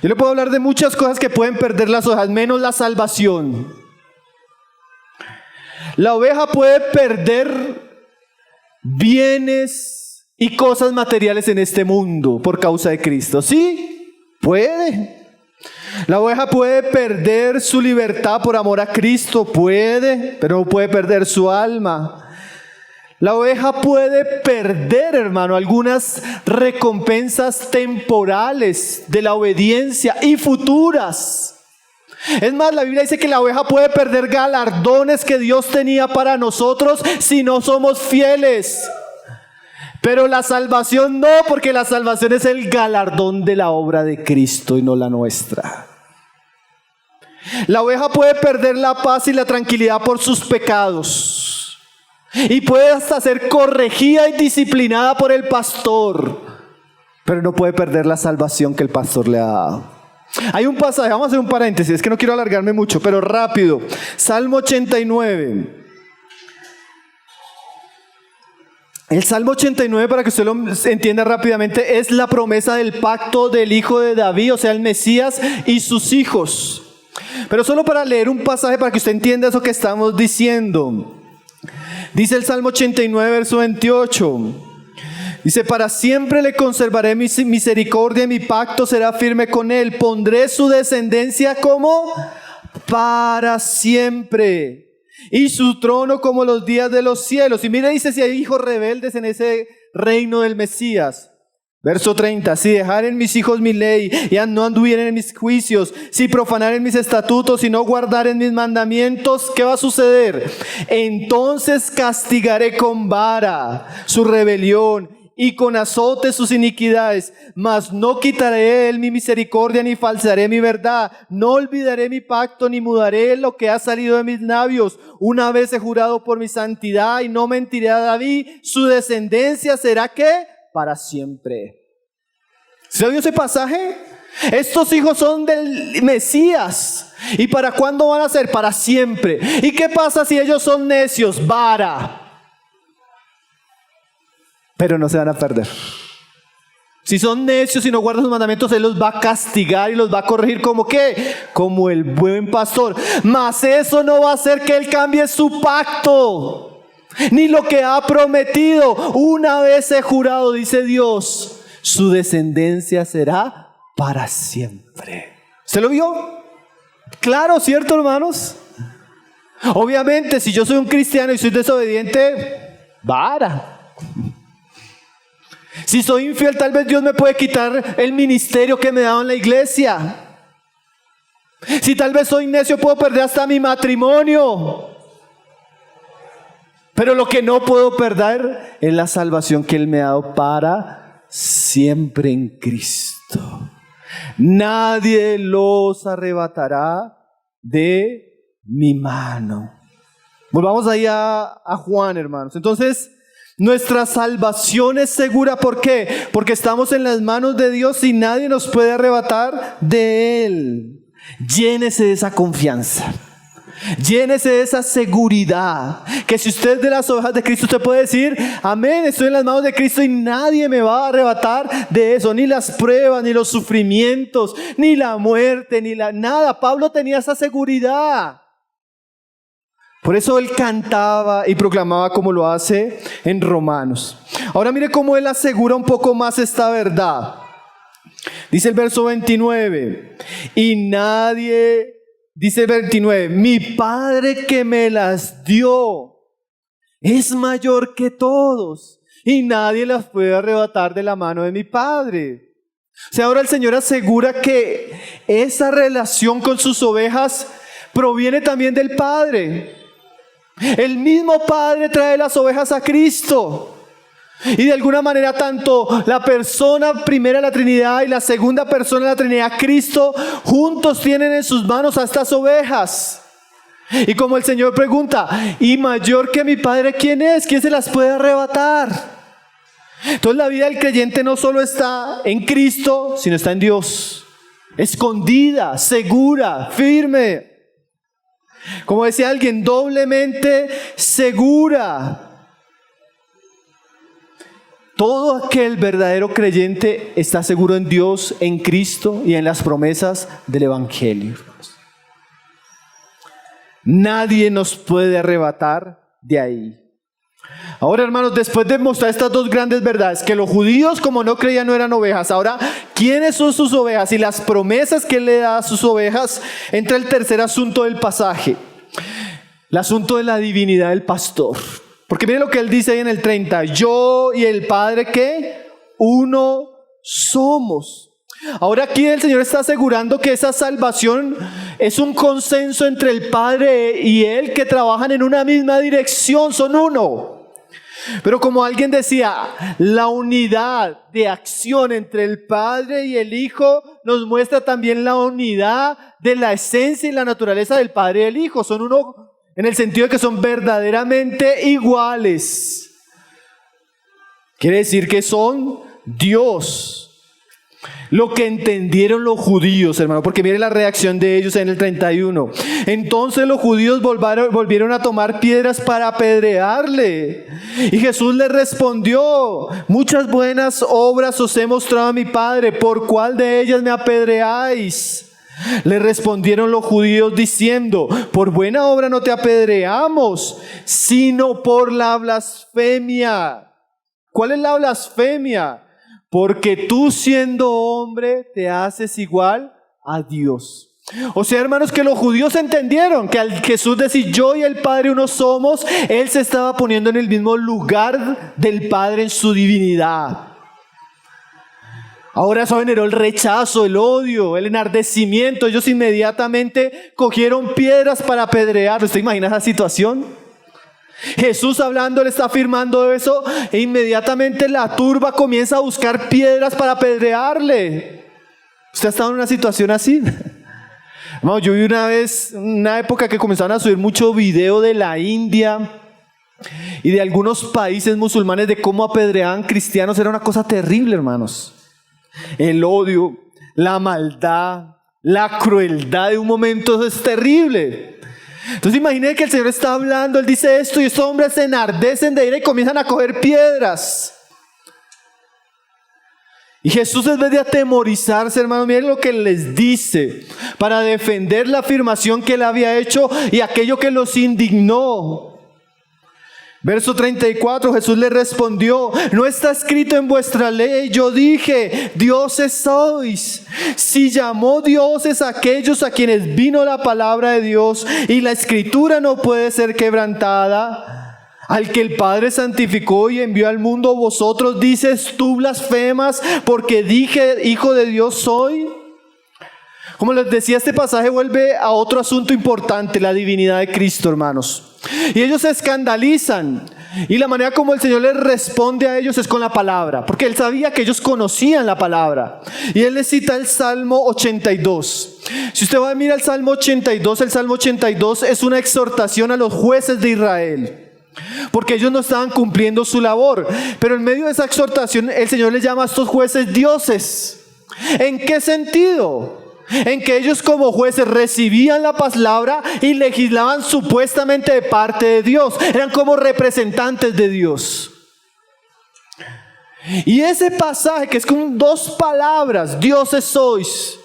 Yo le puedo hablar de muchas cosas que pueden perder las ovejas, menos la salvación. La oveja puede perder bienes y cosas materiales en este mundo por causa de Cristo. ¿Sí? Puede. La oveja puede perder su libertad por amor a Cristo, puede, pero no puede perder su alma. La oveja puede perder, hermano, algunas recompensas temporales de la obediencia y futuras. Es más, la Biblia dice que la oveja puede perder galardones que Dios tenía para nosotros si no somos fieles. Pero la salvación no, porque la salvación es el galardón de la obra de Cristo y no la nuestra. La oveja puede perder la paz y la tranquilidad por sus pecados. Y puede hasta ser corregida y disciplinada por el pastor. Pero no puede perder la salvación que el pastor le ha dado. Hay un pasaje, vamos a hacer un paréntesis, es que no quiero alargarme mucho, pero rápido. Salmo 89. El Salmo 89, para que usted lo entienda rápidamente, es la promesa del pacto del hijo de David, o sea, el Mesías y sus hijos. Pero solo para leer un pasaje para que usted entienda eso que estamos diciendo. Dice el Salmo 89, verso 28. Dice: para siempre le conservaré mi misericordia y mi pacto será firme con él. Pondré su descendencia como para siempre. y su trono como los días de los cielos. Y mira, dice, si hay hijos rebeldes en ese reino del Mesías. Verso 30, si dejaren mis hijos mi ley y no anduvieren en mis juicios, si profanaren mis estatutos y no guardaren mis mandamientos, ¿qué va a suceder? Entonces castigaré con vara su rebelión y con azote sus iniquidades, mas no quitaré de él mi misericordia ni falsearé mi verdad, no olvidaré mi pacto ni mudaré lo que ha salido de mis labios. Una vez he jurado por mi santidad y no mentiré a David, su descendencia será ¿qué? Para siempre. ¿Se oyó ese pasaje? Estos hijos son del Mesías. ¿Y para cuándo van a ser? Para siempre. ¿Y qué pasa si ellos son necios? Vara. Pero no se van a perder. Si son necios y no guardan sus mandamientos, Él los va a castigar y los va a corregir como ¿qué? Como el buen pastor. Mas eso no va a hacer que Él cambie su pacto, ni lo que ha prometido. Una vez he jurado, dice Dios, su descendencia será para siempre. ¿Se lo vio? Claro, ¿cierto, hermanos? Obviamente, si yo soy un cristiano y soy desobediente, vara. Si soy infiel, tal vez Dios me puede quitar el ministerio que me ha dado en la iglesia. Si tal vez soy necio, puedo perder hasta mi matrimonio. Pero lo que no puedo perder es la salvación que Él me ha dado para siempre en Cristo. Nadie los arrebatará de mi mano. Volvamos ahí a Juan, hermanos. Entonces, nuestra salvación es segura. ¿Por qué? Porque estamos en las manos de Dios y nadie nos puede arrebatar de Él. Llénese de esa confianza. Llénese de esa seguridad, que si usted es de las ovejas de Cristo, usted puede decir, amén, estoy en las manos de Cristo y nadie me va a arrebatar de eso, ni las pruebas, ni los sufrimientos, ni la muerte, nada. Pablo tenía esa seguridad. Por eso él cantaba y proclamaba como lo hace en Romanos. Ahora mire cómo él asegura un poco más esta verdad. Dice el verso 29, y nadie... Dice el 29, mi Padre que me las dio es mayor que todos y nadie las puede arrebatar de la mano de mi Padre. O sea, ahora el Señor asegura que esa relación con sus ovejas proviene también del Padre. El mismo Padre trae las ovejas a Cristo. Y de alguna manera tanto la persona primera de la Trinidad y la segunda persona de la Trinidad, Cristo, juntos tienen en sus manos a estas ovejas. Y como el Señor pregunta, ¿y mayor que mi Padre quién es? ¿Quién se las puede arrebatar? Entonces la vida del creyente no solo está en Cristo, sino está en Dios. Escondida, segura, firme. Como decía alguien, doblemente segura. Todo aquel verdadero creyente está seguro en Dios, en Cristo y en las promesas del Evangelio. Nadie nos puede arrebatar de ahí. Ahora, hermanos, después de mostrar estas dos grandes verdades, que los judíos como no creían no eran ovejas, ahora, ¿quiénes son sus ovejas? Y las promesas que Él le da a sus ovejas, entra el tercer asunto del pasaje, el asunto de la divinidad del pastor. Porque mire lo que Él dice ahí en el 30, yo y el Padre, ¿qué? Uno somos. Ahora aquí el Señor está asegurando que esa salvación es un consenso entre el Padre y Él, que trabajan en una misma dirección, son uno. Pero como alguien decía, la unidad de acción entre el Padre y el Hijo nos muestra también la unidad de la esencia y la naturaleza del Padre y el Hijo. Son uno en el sentido de que son verdaderamente iguales. Quiere decir que son Dios. Lo que entendieron los judíos, hermano, porque mire la reacción de ellos en el 31. Entonces los judíos volvieron a tomar piedras para apedrearle. Y Jesús les respondió, muchas buenas obras os he mostrado a mi Padre, ¿por cuál de ellas me apedreáis? Le respondieron los judíos diciendo, por buena obra no te apedreamos, sino por la blasfemia. ¿Cuál es la blasfemia? Porque tú siendo hombre te haces igual a Dios. O sea, hermanos, que los judíos entendieron que al Jesús decir yo y el Padre uno somos, Él se estaba poniendo en el mismo lugar del Padre en su divinidad. Ahora eso generó el rechazo, el odio, el enardecimiento. Ellos inmediatamente cogieron piedras para apedrearlo. ¿Usted imagina esa situación? Jesús hablando le está afirmando eso e inmediatamente la turba comienza a buscar piedras para apedrearle. ¿Usted ha estado en una situación así? Hermano, yo vi una época que comenzaron a subir mucho video de la India y de algunos países musulmanes de cómo apedreaban cristianos. Era una cosa terrible, hermanos. El odio, la maldad, la crueldad de un momento es terrible. Entonces imagínense que el Señor está hablando, Él dice esto y estos hombres se enardecen de ira y comienzan a coger piedras. Y Jesús, en vez de atemorizarse, hermanos, miren lo que les dice para defender la afirmación que Él había hecho y aquello que los indignó. Verso 34, Jesús le respondió: no está escrito en vuestra ley, yo dije, dioses sois. Si llamó dioses a aquellos a quienes vino la palabra de Dios, y la escritura no puede ser quebrantada, al que el Padre santificó y envió al mundo, vosotros dices, tú blasfemas, porque dije, hijo de Dios soy. Como les decía, este pasaje vuelve a otro asunto importante, la divinidad de Cristo, hermanos. Y ellos se escandalizan. Y la manera como el Señor les responde a ellos es con la palabra, porque Él sabía que ellos conocían la palabra. Y Él les cita el Salmo 82. Si usted va a mirar el Salmo 82 es una exhortación a los jueces de Israel, porque ellos no estaban cumpliendo su labor. Pero en medio de esa exhortación el Señor les llama a estos jueces dioses. ¿En qué sentido? En que ellos como jueces recibían la palabra y legislaban supuestamente de parte de Dios. Eran como representantes de Dios. Y ese pasaje que es con dos palabras, dioses sois,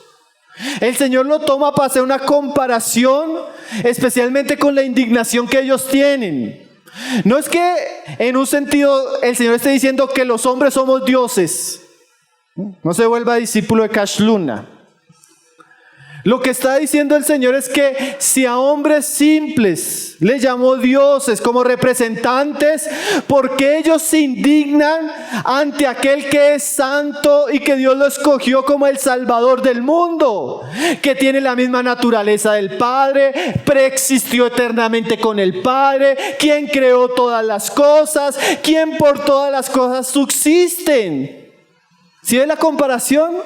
el Señor lo toma para hacer una comparación, especialmente con la indignación que ellos tienen. No es que en un sentido el Señor esté diciendo que los hombres somos dioses. No se vuelva discípulo de Cash Luna. Lo que está diciendo el Señor es que si a hombres simples les llamó dioses como representantes, porque ellos se indignan ante aquel que es santo y que Dios lo escogió como el Salvador del mundo, que tiene la misma naturaleza del Padre, preexistió eternamente con el Padre, quien creó todas las cosas, quien por todas las cosas subsisten? ¿Sí ve la comparación?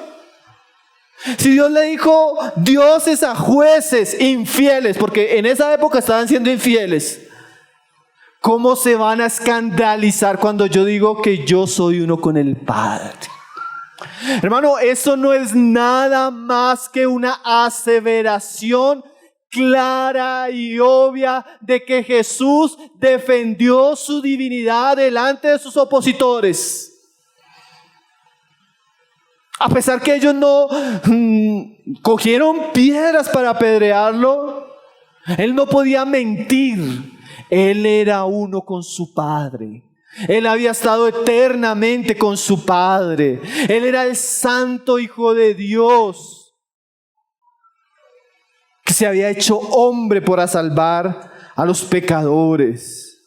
Si Dios le dijo dioses a jueces infieles, porque en esa época estaban siendo infieles, ¿cómo se van a escandalizar cuando yo digo que yo soy uno con el Padre? Hermano, eso no es nada más que una aseveración clara y obvia de que Jesús defendió su divinidad delante de sus opositores. A pesar que ellos no cogieron piedras para apedrearlo, Él no podía mentir. Él era uno con su Padre. Él había estado eternamente con su Padre. Él era el santo Hijo de Dios, que se había hecho hombre para salvar a los pecadores.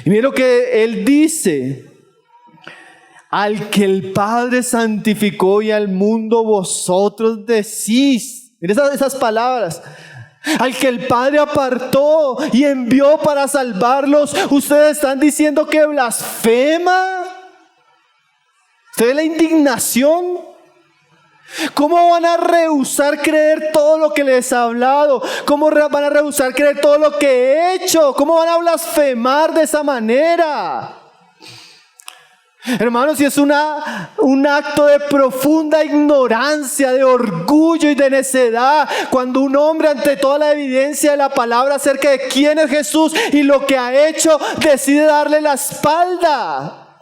Y miren lo que Él dice: al que el Padre santificó y al mundo vosotros decís. Miren esas palabras. Al que el Padre apartó y envió para salvarlos, ustedes están diciendo que blasfema. ¿Usted ve la indignación? ¿Cómo van a rehusar creer todo lo que les he hablado? ¿Cómo van a rehusar creer todo lo que he hecho? ¿Cómo van a blasfemar de esa manera? Hermanos, si es un acto de profunda ignorancia, de orgullo y de necedad, cuando un hombre, ante toda la evidencia de la palabra acerca de quién es Jesús y lo que ha hecho, decide darle la espalda.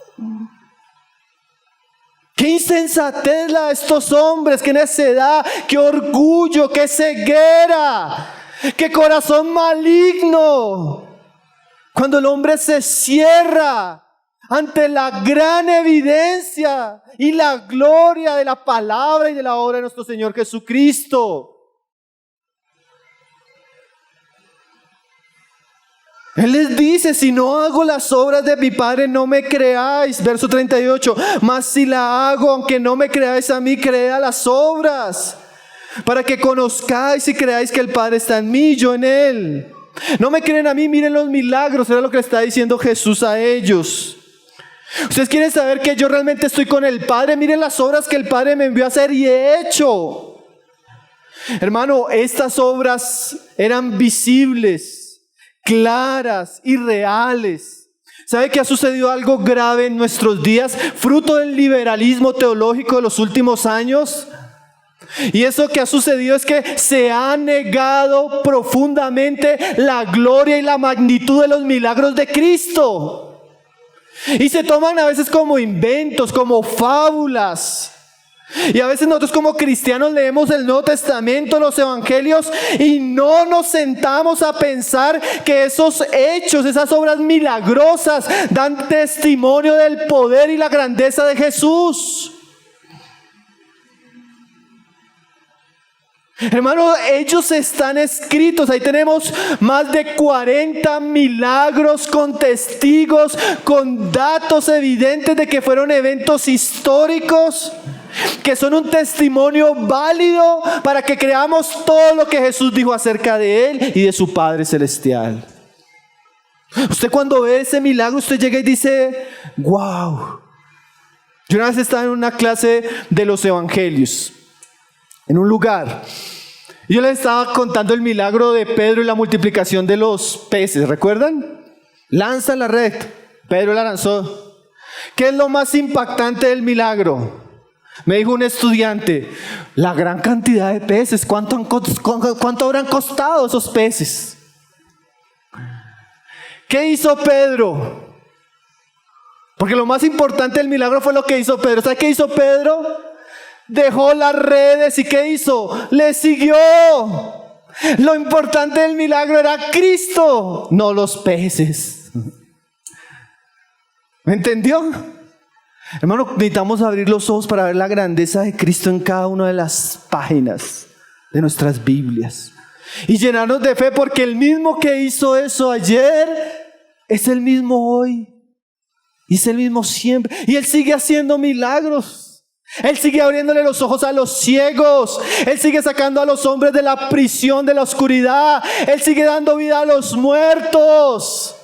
Qué insensatez la de estos hombres, qué necedad, qué orgullo, qué ceguera, qué corazón maligno. Cuando el hombre se cierra ante la gran evidencia y la gloria de la palabra y de la obra de nuestro Señor Jesucristo. Él les dice, si no hago las obras de mi Padre, no me creáis. Verso 38, mas si la hago, aunque no me creáis a mí, creed a las obras, para que conozcáis y creáis que el Padre está en mí, yo en Él. No me creen a mí, miren los milagros, era lo que le está diciendo Jesús a ellos. Ustedes quieren saber que yo realmente estoy con el Padre, miren las obras que el Padre me envió a hacer y he hecho. Hermano, estas obras eran visibles, claras y reales. ¿Sabe que ha sucedido algo grave en nuestros días, fruto del liberalismo teológico de los últimos años? Y eso que ha sucedido es que se ha negado profundamente la gloria y la magnitud de los milagros de Cristo. Y se toman a veces como inventos, como fábulas. Y a veces nosotros como cristianos leemos el Nuevo Testamento, los Evangelios, y no nos sentamos a pensar que esos hechos, esas obras milagrosas, dan testimonio del poder y la grandeza de Jesús. Hermano, ellos están escritos. Ahí tenemos más de 40 milagros con testigos, con datos evidentes de que fueron eventos históricos, que son un testimonio válido para que creamos todo lo que Jesús dijo acerca de Él y de su Padre Celestial. Usted cuando ve ese milagro, usted llega y dice, wow. Yo una vez estaba en una clase de los Evangelios, en un lugar, y yo les estaba contando el milagro de Pedro y la multiplicación de los peces, ¿recuerdan? Lanza la red, Pedro la lanzó. ¿Qué es lo más impactante del milagro? Me dijo un estudiante, la gran cantidad de peces. ¿Cuánto habrán costado esos peces? ¿Qué hizo Pedro? Porque lo más importante del milagro fue lo que hizo Pedro. ¿Sabe qué hizo Pedro? Dejó las redes y ¿qué hizo? Le siguió. Lo importante del milagro era Cristo, no los peces. ¿Me entendió? Hermano, necesitamos abrir los ojos para ver la grandeza de Cristo en cada una de las páginas de nuestras Biblias. Y llenarnos de fe, porque el mismo que hizo eso ayer es el mismo hoy. Y es el mismo siempre. Y Él sigue haciendo milagros. Él sigue abriéndole los ojos a los ciegos. Él sigue sacando a los hombres de la prisión, de la oscuridad. Él sigue dando vida a los muertos.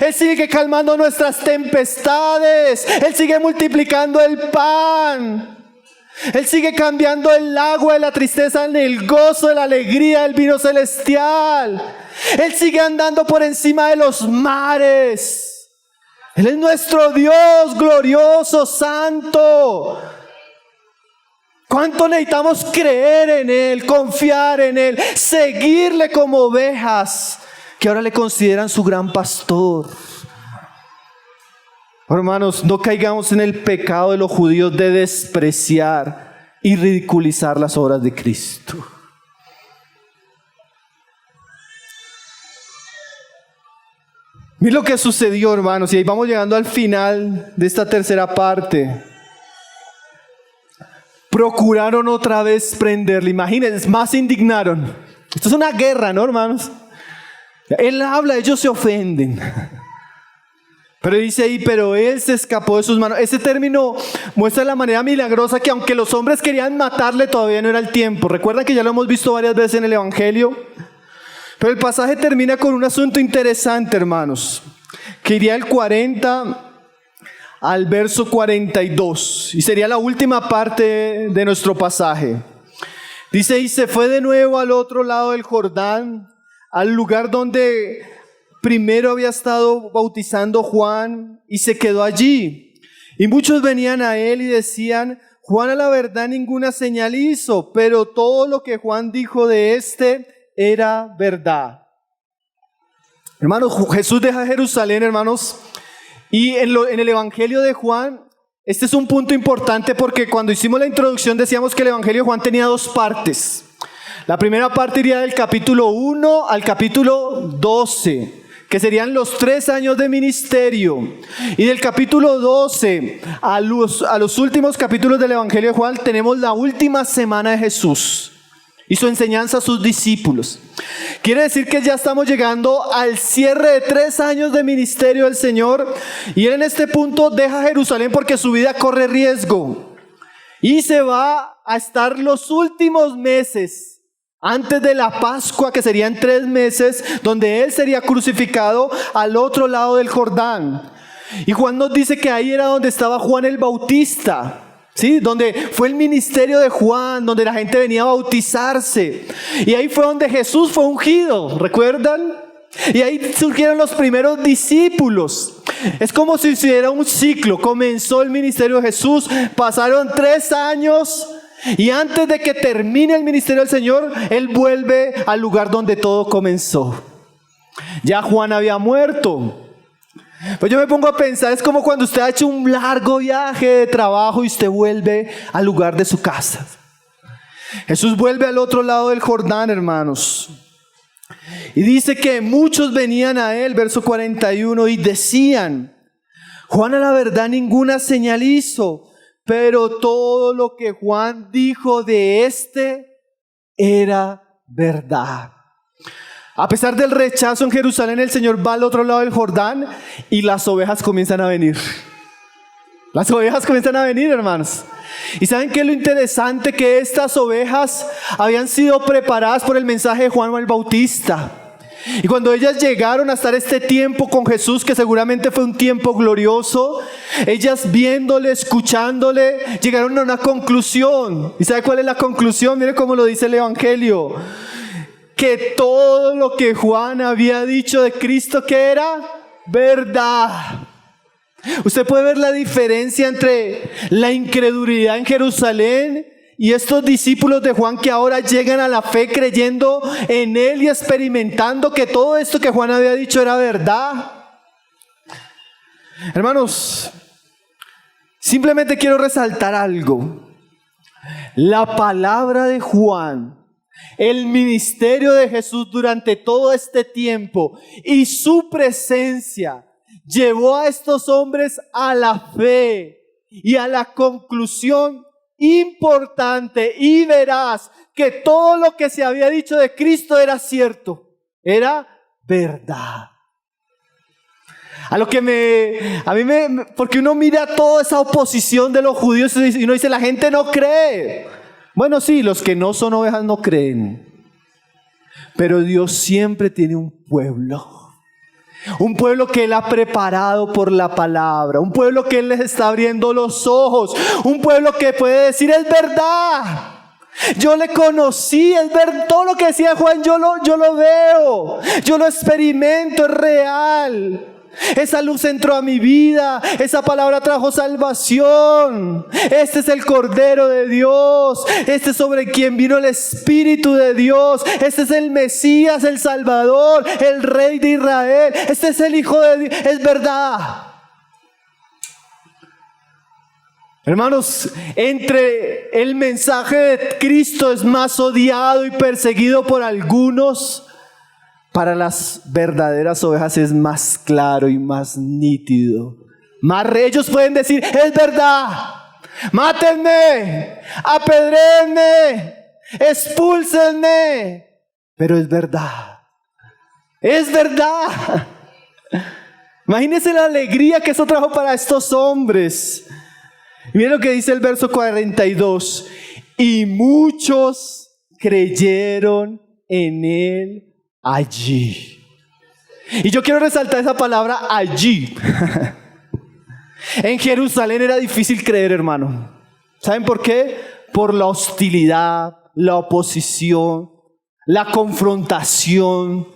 Él sigue calmando nuestras tempestades. Él sigue multiplicando el pan. Él sigue cambiando el agua de la tristeza en el gozo de la alegría del vino celestial. Él sigue andando por encima de los mares. Él es nuestro Dios glorioso, santo. ¿Cuánto necesitamos creer en Él, confiar en Él, seguirle como ovejas que ahora le consideran su gran pastor? Hermanos, no caigamos en el pecado de los judíos de despreciar y ridiculizar las obras de Cristo. Miren lo que sucedió, hermanos, y ahí vamos llegando al final de esta tercera parte. Procuraron otra vez prenderle, imagínense, más se indignaron. Esto es una guerra, ¿no, hermanos? Él habla, ellos se ofenden. Pero dice ahí, pero él se escapó de sus manos. Ese término muestra la manera milagrosa que aunque los hombres querían matarle, todavía no era el tiempo. Recuerdan que ya lo hemos visto varias veces en el Evangelio. Pero el pasaje termina con un asunto interesante, hermanos, que iría del 40 al verso 42, y sería la última parte de nuestro pasaje. Dice, y se fue de nuevo al otro lado del Jordán, al lugar donde primero había estado bautizando Juan, y se quedó allí. Y muchos venían a él y decían, Juan a la verdad ninguna señal hizo, pero todo lo que Juan dijo de éste era verdad. Hermanos, Jesús deja Jerusalén, hermanos, y en el Evangelio de Juan, este es un punto importante porque cuando hicimos la introducción decíamos que el Evangelio de Juan tenía dos partes. La primera parte iría del capítulo 1 al capítulo 12, que serían los 3 años de ministerio. Y del capítulo 12 a los últimos capítulos del Evangelio de Juan tenemos la última semana de Jesús. y su enseñanza a sus discípulos. Quiere decir que ya estamos llegando al cierre de 3 años de ministerio del Señor, y Él en este punto deja Jerusalén porque su vida corre riesgo y se va a estar los últimos meses antes de la Pascua, que serían 3 meses, donde Él sería crucificado al otro lado del Jordán. Y Juan nos dice que ahí era donde estaba Juan el Bautista, ¿sí? Donde fue el ministerio de Juan, donde la gente venía a bautizarse. Y ahí fue donde Jesús fue ungido, ¿recuerdan? Y ahí surgieron los primeros discípulos. Es como si hiciera un ciclo. Comenzó el ministerio de Jesús, pasaron 3 años, y antes de que termine el ministerio del Señor, Él vuelve al lugar donde todo comenzó. Ya Juan había muerto. Pues yo me pongo a pensar, es como cuando usted ha hecho un largo viaje de trabajo y usted vuelve al lugar de su casa. Jesús vuelve al otro lado del Jordán, hermanos. Y dice que muchos venían a Él, verso 41, y decían: Juan a la verdad ninguna señal hizo, pero todo lo que Juan dijo de este era verdad. A pesar del rechazo en Jerusalén, el Señor va al otro lado del Jordán y las ovejas comienzan a venir. Las ovejas comienzan a venir, hermanos. ¿Y saben qué es lo interesante? Que estas ovejas habían sido preparadas por el mensaje de Juan el Bautista. Y cuando ellas llegaron a estar este tiempo con Jesús, que seguramente fue un tiempo glorioso, ellas viéndole, escuchándole, llegaron a una conclusión. ¿Y sabe cuál es la conclusión? Mire cómo lo dice el Evangelio. Que todo lo que Juan había dicho de Cristo, que era verdad. Usted puede ver la diferencia entre la incredulidad en Jerusalén y estos discípulos de Juan que ahora llegan a la fe creyendo en Él y experimentando que todo esto que Juan había dicho era verdad. Hermanos, simplemente quiero resaltar algo. La palabra de Juan, el ministerio de Jesús durante todo este tiempo y su presencia llevó a estos hombres a la fe y a la conclusión importante y veraz que todo lo que se había dicho de Cristo era cierto, era verdad. Porque uno mira toda esa oposición de los judíos y uno dice, la gente no cree. Bueno, sí, los que no son ovejas no creen. Pero Dios siempre tiene un pueblo. Un pueblo que Él ha preparado por la palabra. Un pueblo que Él les está abriendo los ojos. Un pueblo que puede decir, es verdad. Yo le conocí, es verdad. Todo lo que decía Juan yo lo veo. Yo lo experimento, es real. Esa luz entró a mi vida, esa palabra trajo salvación. Este es el Cordero de Dios, este es sobre quien vino el Espíritu de Dios. Este es el Mesías, el Salvador, el Rey de Israel. Este es el Hijo de Dios, es verdad. Hermanos, entre el mensaje de Cristo es más odiado y perseguido por algunos, para las verdaderas ovejas es más claro y más nítido. Ellos pueden decir, es verdad, mátenme, apedréenme, expúlsenme, pero es verdad. Es verdad. Imagínense la alegría que eso trajo para estos hombres. Miren lo que dice el verso 42. Y muchos creyeron en Él allí. Y yo quiero resaltar esa palabra allí. En Jerusalén era difícil creer, hermano. ¿Saben por qué? Por la hostilidad, la oposición, la confrontación.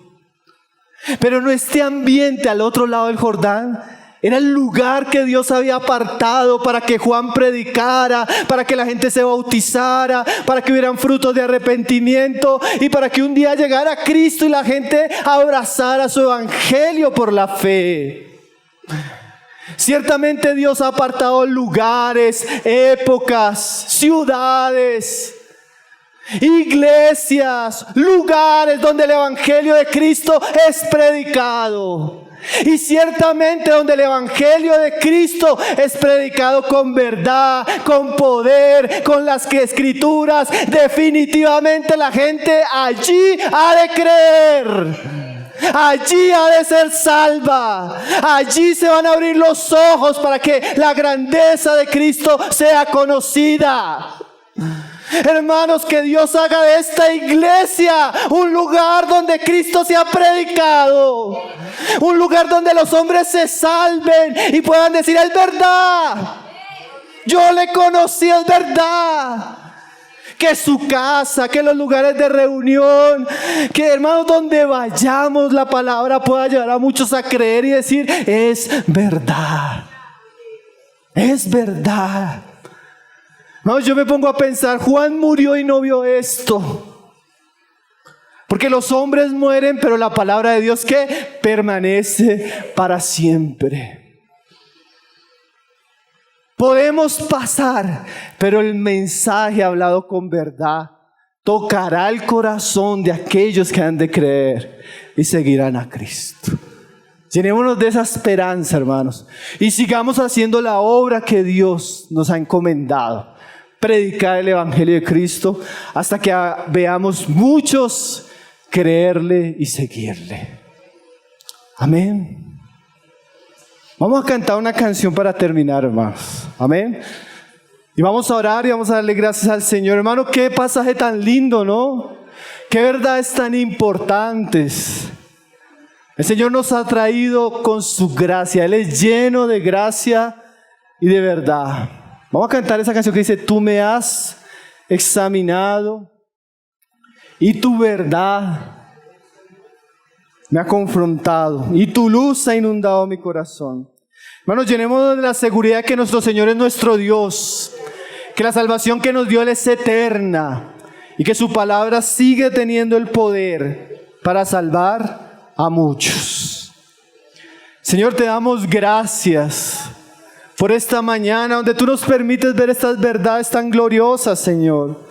Pero no, este ambiente al otro lado del Jordán era el lugar que Dios había apartado para que Juan predicara, para que la gente se bautizara, para que hubieran frutos de arrepentimiento y para que un día llegara Cristo y la gente abrazara su evangelio por la fe. Ciertamente Dios ha apartado lugares, épocas, ciudades, iglesias, lugares donde el evangelio de Cristo es predicado. Y ciertamente donde el evangelio de Cristo es predicado con verdad, con poder, con las escrituras, definitivamente la gente allí ha de creer. Allí ha de ser salva. Allí se van a abrir los ojos para que la grandeza de Cristo sea conocida. Hermanos, que Dios haga de esta iglesia un lugar donde Cristo sea predicado, un lugar donde los hombres se salven y puedan decir: es verdad, yo le conocí, es verdad. Que su casa, que los lugares de reunión, que, hermanos, donde vayamos, la palabra pueda llevar a muchos a creer y decir: es verdad, es verdad. No, yo me pongo a pensar, Juan murió y no vio esto. Porque los hombres mueren, pero la palabra de Dios, ¿qué? Permanece para siempre. Podemos pasar, pero el mensaje hablado con verdad tocará el corazón de aquellos que han de creer y seguirán a Cristo. Llenémonos de esa esperanza, hermanos, y sigamos haciendo la obra que Dios nos ha encomendado: predicar el evangelio de Cristo hasta que veamos muchos creerle y seguirle. Amén. Vamos a cantar una canción para terminar, hermanos. Amén. Y vamos a orar y vamos a darle gracias al Señor. Hermano, qué pasaje tan lindo, ¿no? Qué verdades tan importantes. El Señor nos ha traído con su gracia. Él es lleno de gracia y de verdad. Vamos a cantar esa canción que dice: tú me has examinado y tu verdad me ha confrontado y tu luz ha inundado mi corazón. Hermanos, llenémonos de la seguridad que nuestro Señor es nuestro Dios, que la salvación que nos dio Él es eterna y que su palabra sigue teniendo el poder para salvar a muchos. Señor, te damos gracias por esta mañana donde tú nos permites ver estas verdades tan gloriosas, Señor.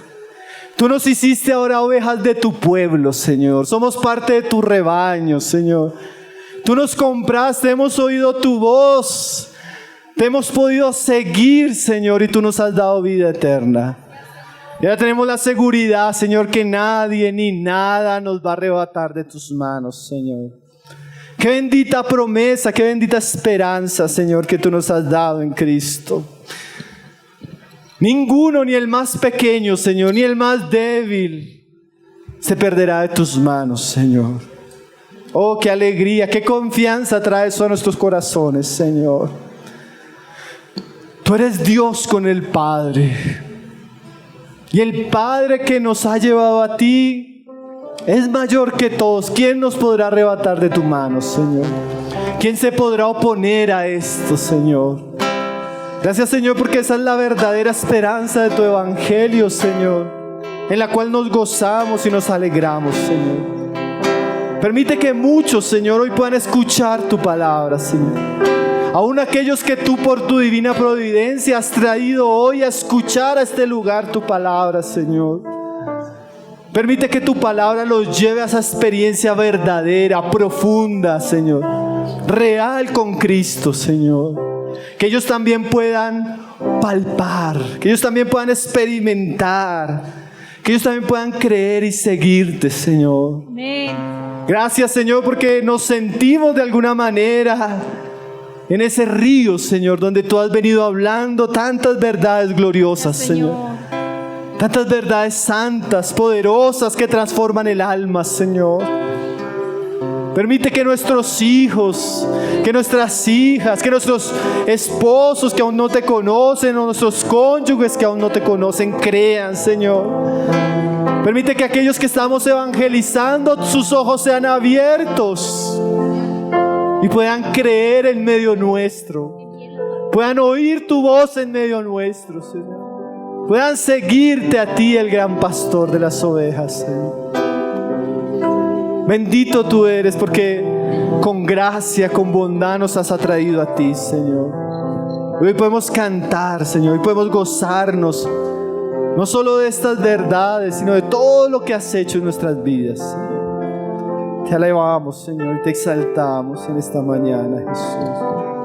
Tú nos hiciste ahora ovejas de tu pueblo, Señor. Somos parte de tu rebaño, Señor. Tú nos compraste, hemos oído tu voz, te hemos podido seguir, Señor, y tú nos has dado vida eterna. Y ahora tenemos la seguridad, Señor, que nadie ni nada nos va a arrebatar de tus manos, Señor. Qué bendita promesa, qué bendita esperanza, Señor, que tú nos has dado en Cristo. Ninguno, ni el más pequeño, Señor, ni el más débil, se perderá de tus manos, Señor. Oh, qué alegría, qué confianza trae eso a nuestros corazones, Señor. Tú eres Dios con el Padre. Y el Padre que nos ha llevado a ti es mayor que todos. ¿Quién nos podrá arrebatar de tu mano, Señor? ¿Quién se podrá oponer a esto, Señor? Gracias, Señor, porque esa es la verdadera esperanza de tu evangelio, Señor, en la cual nos gozamos y nos alegramos, Señor. Permite que muchos, Señor, hoy puedan escuchar tu palabra, Señor. Aún aquellos que tú por tu divina providencia has traído hoy a escuchar a este lugar tu palabra, Señor. Permite que tu palabra los lleve a esa experiencia verdadera, profunda, Señor, real con Cristo, Señor. Que ellos también puedan palpar, que ellos también puedan experimentar, que ellos también puedan creer y seguirte, Señor. Amén. Gracias, Señor, porque nos sentimos de alguna manera en ese río, Señor, donde tú has venido hablando tantas verdades gloriosas, Señor. Tantas verdades santas, poderosas, que transforman el alma, Señor. Permite que nuestros hijos, que nuestras hijas, que nuestros esposos que aún no te conocen, o nuestros cónyuges que aún no te conocen, crean, Señor. Permite que aquellos que estamos evangelizando, sus ojos sean abiertos y puedan creer en medio nuestro, puedan oír tu voz en medio nuestro, Señor, puedan seguirte a ti, el gran pastor de las ovejas, Señor. Bendito tú eres, porque con gracia, con bondad nos has atraído a ti, Señor. Hoy podemos cantar, Señor, hoy podemos gozarnos, no solo de estas verdades, sino de todo lo que has hecho en nuestras vidas, Señor. Te alabamos, Señor, y te exaltamos en esta mañana, Jesús.